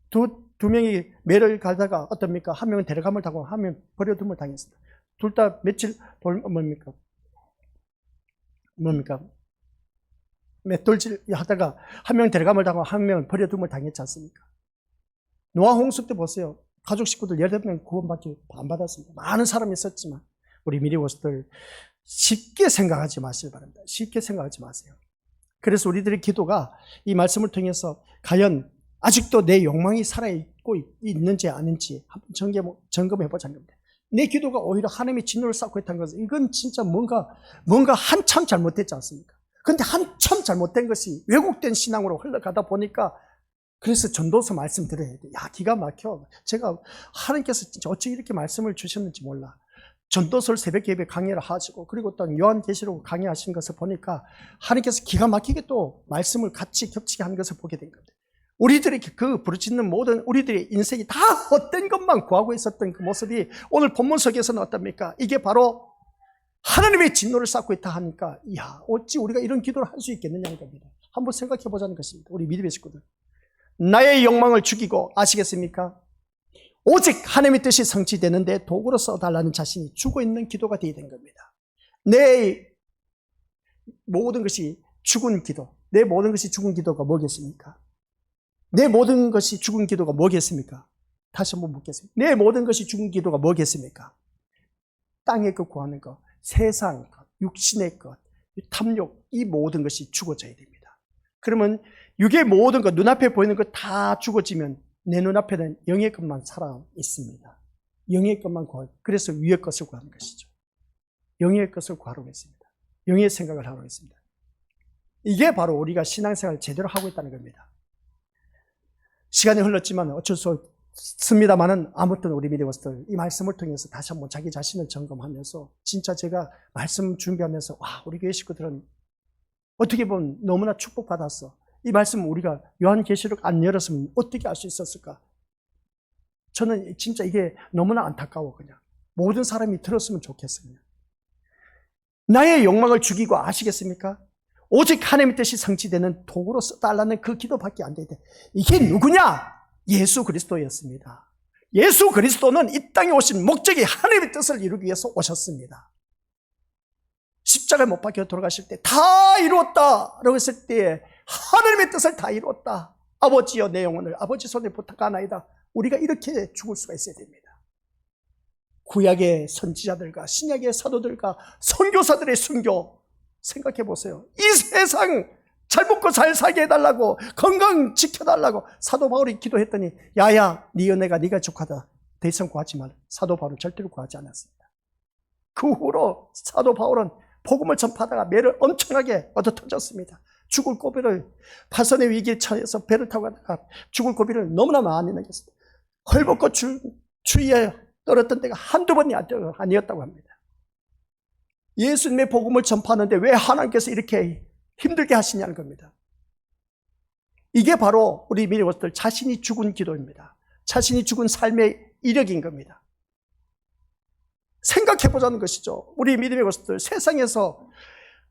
두 명이 매를 가다가 어떻습니까? 한 명은 데려감을 당하고 한 명은 버려둠을 당했습니다. 둘 다 며칠 맷돌질 하다가 한 명은 데려감을 당하고 한 명은 버려둠을 당했지 않습니까? 노아 홍수 때 보세요. 가족 식구들 18명 구원받기 안 받았습니다. 많은 사람이 있었지만 우리 미리고스들 쉽게 생각하지 마시기 바랍니다. 쉽게 생각하지 마세요. 그래서 우리들의 기도가 이 말씀을 통해서 과연 아직도 내 욕망이 살아있고 있는지 아닌지 한번 점검해보자는 겁니다. 내 기도가 오히려 하나님의 진노를 쌓고 있다는 것은 이건 진짜 뭔가 한참 잘못됐지 않습니까? 그런데 한참 잘못된 것이 왜곡된 신앙으로 흘러가다 보니까 그래서 전도서 말씀 들어야 돼. 야, 기가 막혀. 제가 하나님께서 진짜 어찌 이렇게 말씀을 주셨는지 몰라. 전도서를 새벽 예배 강의를 하시고, 그리고 또 요한계시록 강의하신 것을 보니까 하나님께서 기가 막히게 또 말씀을 같이 겹치게 한 것을 보게 된 겁니다. 우리들이 그 부르짖는 모든 우리들의 인생이 다 헛된 것만 구하고 있었던 그 모습이 오늘 본문 속에서는 어떻습니까? 이게 바로 하나님의 진노를 쌓고 있다 하니까, 이야, 어찌 우리가 이런 기도를 할 수 있겠느냐는 겁니다. 한번 생각해 보자는 것입니다. 우리 믿음의 식구들. 나의 욕망을 죽이고, 아시겠습니까? 오직 하나님의 뜻이 성취되는데 도구로 써달라는 자신이 죽어 있는 기도가 되어야 된 겁니다. 내 모든 것이 죽은 기도, 내 모든 것이 죽은 기도가 뭐겠습니까? 내 모든 것이 죽은 기도가 뭐겠습니까? 다시 한번 묻겠습니다. 내 모든 것이 죽은 기도가 뭐겠습니까? 땅의 것 구하는 것, 세상 것, 육신의 것, 탐욕, 이 모든 것이 죽어져야 됩니다. 그러면 육의 모든 것, 눈앞에 보이는 것 다 죽어지면 내 눈앞에는 영의 것만 살아 있습니다. 영의 것만 구하고, 그래서 위의 것을 구하는 것이죠. 영의 것을 구하려고 했습니다. 영의 생각을 하려고 했습니다. 이게 바로 우리가 신앙생활을 제대로 하고 있다는 겁니다. 시간이 흘렀지만 어쩔 수 없습니다만은, 아무튼 우리 믿음으로서 이 말씀을 통해서 다시 한번 자기 자신을 점검하면서, 진짜 제가 말씀 준비하면서, 와, 우리 교회 식구들은 어떻게 보면 너무나 축복받았어. 이 말씀 우리가 요한계시록 안 열었으면 어떻게 알 수 있었을까? 저는 진짜 이게 너무나 안타까워. 그냥 모든 사람이 들었으면 좋겠어요. 나의 욕망을 죽이고, 아시겠습니까? 오직 하나님의 뜻이 성취되는 도구로 써달라는 그 기도밖에 안 되는데, 이게 누구냐? 예수 그리스도였습니다. 예수 그리스도는 이 땅에 오신 목적이 하나님의 뜻을 이루기 위해서 오셨습니다. 십자가에 못 박혀 돌아가실 때 다 이루었다 라고 했을 때, 하나님의 뜻을 다 이루었다. 아버지여, 내 영혼을 아버지 손에 부탁하나이다. 우리가 이렇게 죽을 수가 있어야 됩니다. 구약의 선지자들과 신약의 사도들과 선교사들의 순교 생각해 보세요. 이 세상 잘 먹고 잘 살게 해달라고, 건강 지켜달라고 사도 바울이 기도했더니, 야야, 네 은혜가 네가 족하다. 더 이상 구하지 말라. 사도 바울은 절대로 구하지 않았습니다. 그 후로 사도 바울은 복음을 전파하다가 매를 엄청나게 얻어터졌습니다. 죽을 고비를, 파선의 위기에 처해서 배를 타고 가다가 죽을 고비를 너무나 많이 넘겼습니다. 헐벗고 주위에 떨었던 데가 한두 번이 아니었다고 합니다. 예수님의 복음을 전파하는데 왜 하나님께서 이렇게 힘들게 하시냐는 겁니다. 이게 바로 우리 믿음으로서 자신이 죽은 기도입니다. 자신이 죽은 삶의 이력인 겁니다. 생각해보자는 것이죠. 우리 믿음의 것들, 세상에서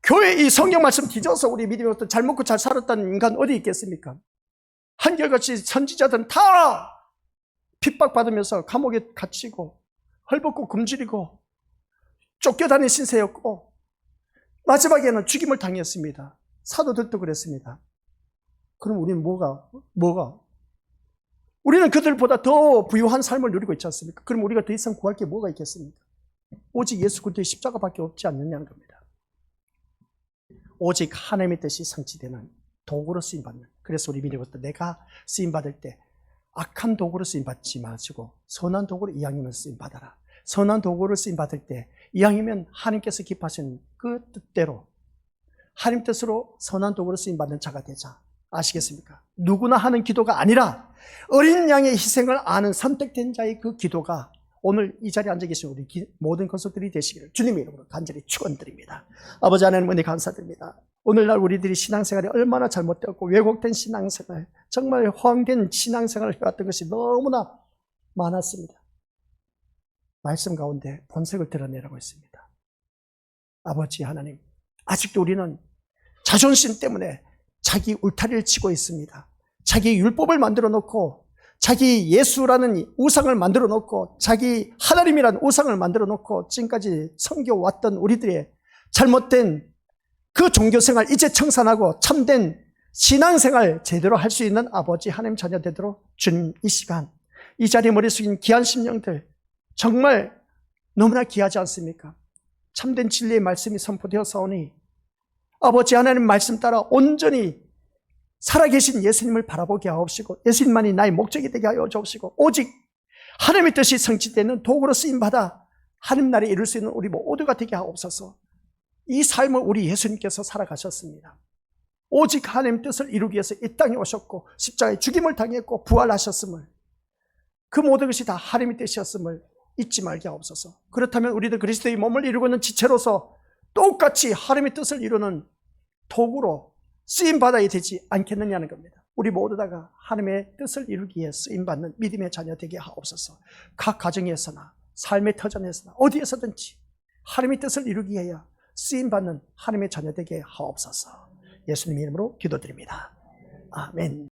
교회 이 성경 말씀 뒤져서 우리 믿음의 것들 잘 먹고 잘 살았다는 인간 어디 있겠습니까? 한결같이 선지자들은 다 핍박받으면서 감옥에 갇히고 헐벗고 굶주리고 쫓겨다닌 신세였고, 마지막에는 죽임을 당했습니다. 사도들도 그랬습니다. 그럼 우리는 뭐가? 우리는 그들보다 더 부유한 삶을 누리고 있지 않습니까? 그럼 우리가 더 이상 구할 게 뭐가 있겠습니까? 오직 예수 그리스도의 십자가밖에 없지 않느냐는 겁니다. 오직 하나님의 뜻이 성취되는 도구로 쓰임받는, 그래서 우리 믿음으로부터 내가 쓰임받을 때 악한 도구로 쓰임받지 마시고 선한 도구로 이왕이면 쓰임받아라. 선한 도구를 쓰임받을 때 이왕이면 하나님께서 기뻐하신 그 뜻대로, 하나님 뜻으로 선한 도구로 쓰임받는 자가 되자. 아시겠습니까? 누구나 하는 기도가 아니라 어린 양의 희생을 아는 선택된 자의 그 기도가 오늘 이 자리에 앉아 계신 우리 모든 권속들이 되시기를 주님의 이름으로 간절히 축원드립니다. 아버지 하나님 은혜 감사드립니다. 오늘날 우리들이 신앙생활이 얼마나 잘못되었고 왜곡된 신앙생활, 정말 허황된 신앙생활을 해왔던 것이 너무나 많았습니다. 말씀 가운데 본색을 드러내라고 했습니다. 아버지 하나님, 아직도 우리는 자존심 때문에 자기 울타리를 치고 있습니다. 자기 율법을 만들어 놓고, 자기 예수라는 우상을 만들어 놓고, 자기 하나님이라는 우상을 만들어 놓고 지금까지 섬겨왔던 우리들의 잘못된 그 종교생활 이제 청산하고 참된 신앙생활 제대로 할 수 있는 아버지 하나님 자녀 되도록 주님, 이 시간 이 자리에 머리 숙인 귀한 심령들 정말 너무나 귀하지 않습니까? 참된 진리의 말씀이 선포되어서오니 아버지 하나님 말씀 따라 온전히 살아계신 예수님을 바라보게 하옵시고, 예수님만이 나의 목적이 되게 하여 주옵시고, 오직 하나님의 뜻이 성취되는 도구로 쓰임받아 하나님 나라에 이룰 수 있는 우리 모두가 되게 하옵소서. 이 삶을 우리 예수님께서 살아가셨습니다. 오직 하나님 뜻을 이루기 위해서 이 땅에 오셨고 십자가에 죽임을 당했고 부활하셨음을, 그 모든 것이 다 하나님의 뜻이었음을 잊지 말게 하옵소서. 그렇다면 우리도 그리스도의 몸을 이루고 있는 지체로서 똑같이 하나님의 뜻을 이루는 도구로 쓰임받아야 되지 않겠느냐는 겁니다. 우리 모두 다가 하나님의 뜻을 이루기 위해 쓰임받는 믿음의 자녀 되게 하옵소서. 각 가정에서나 삶의 터전에서나 어디에서든지 하나님의 뜻을 이루기 위해 쓰임받는 하나님의 자녀 되게 하옵소서. 예수님 이름으로 기도드립니다. 아멘.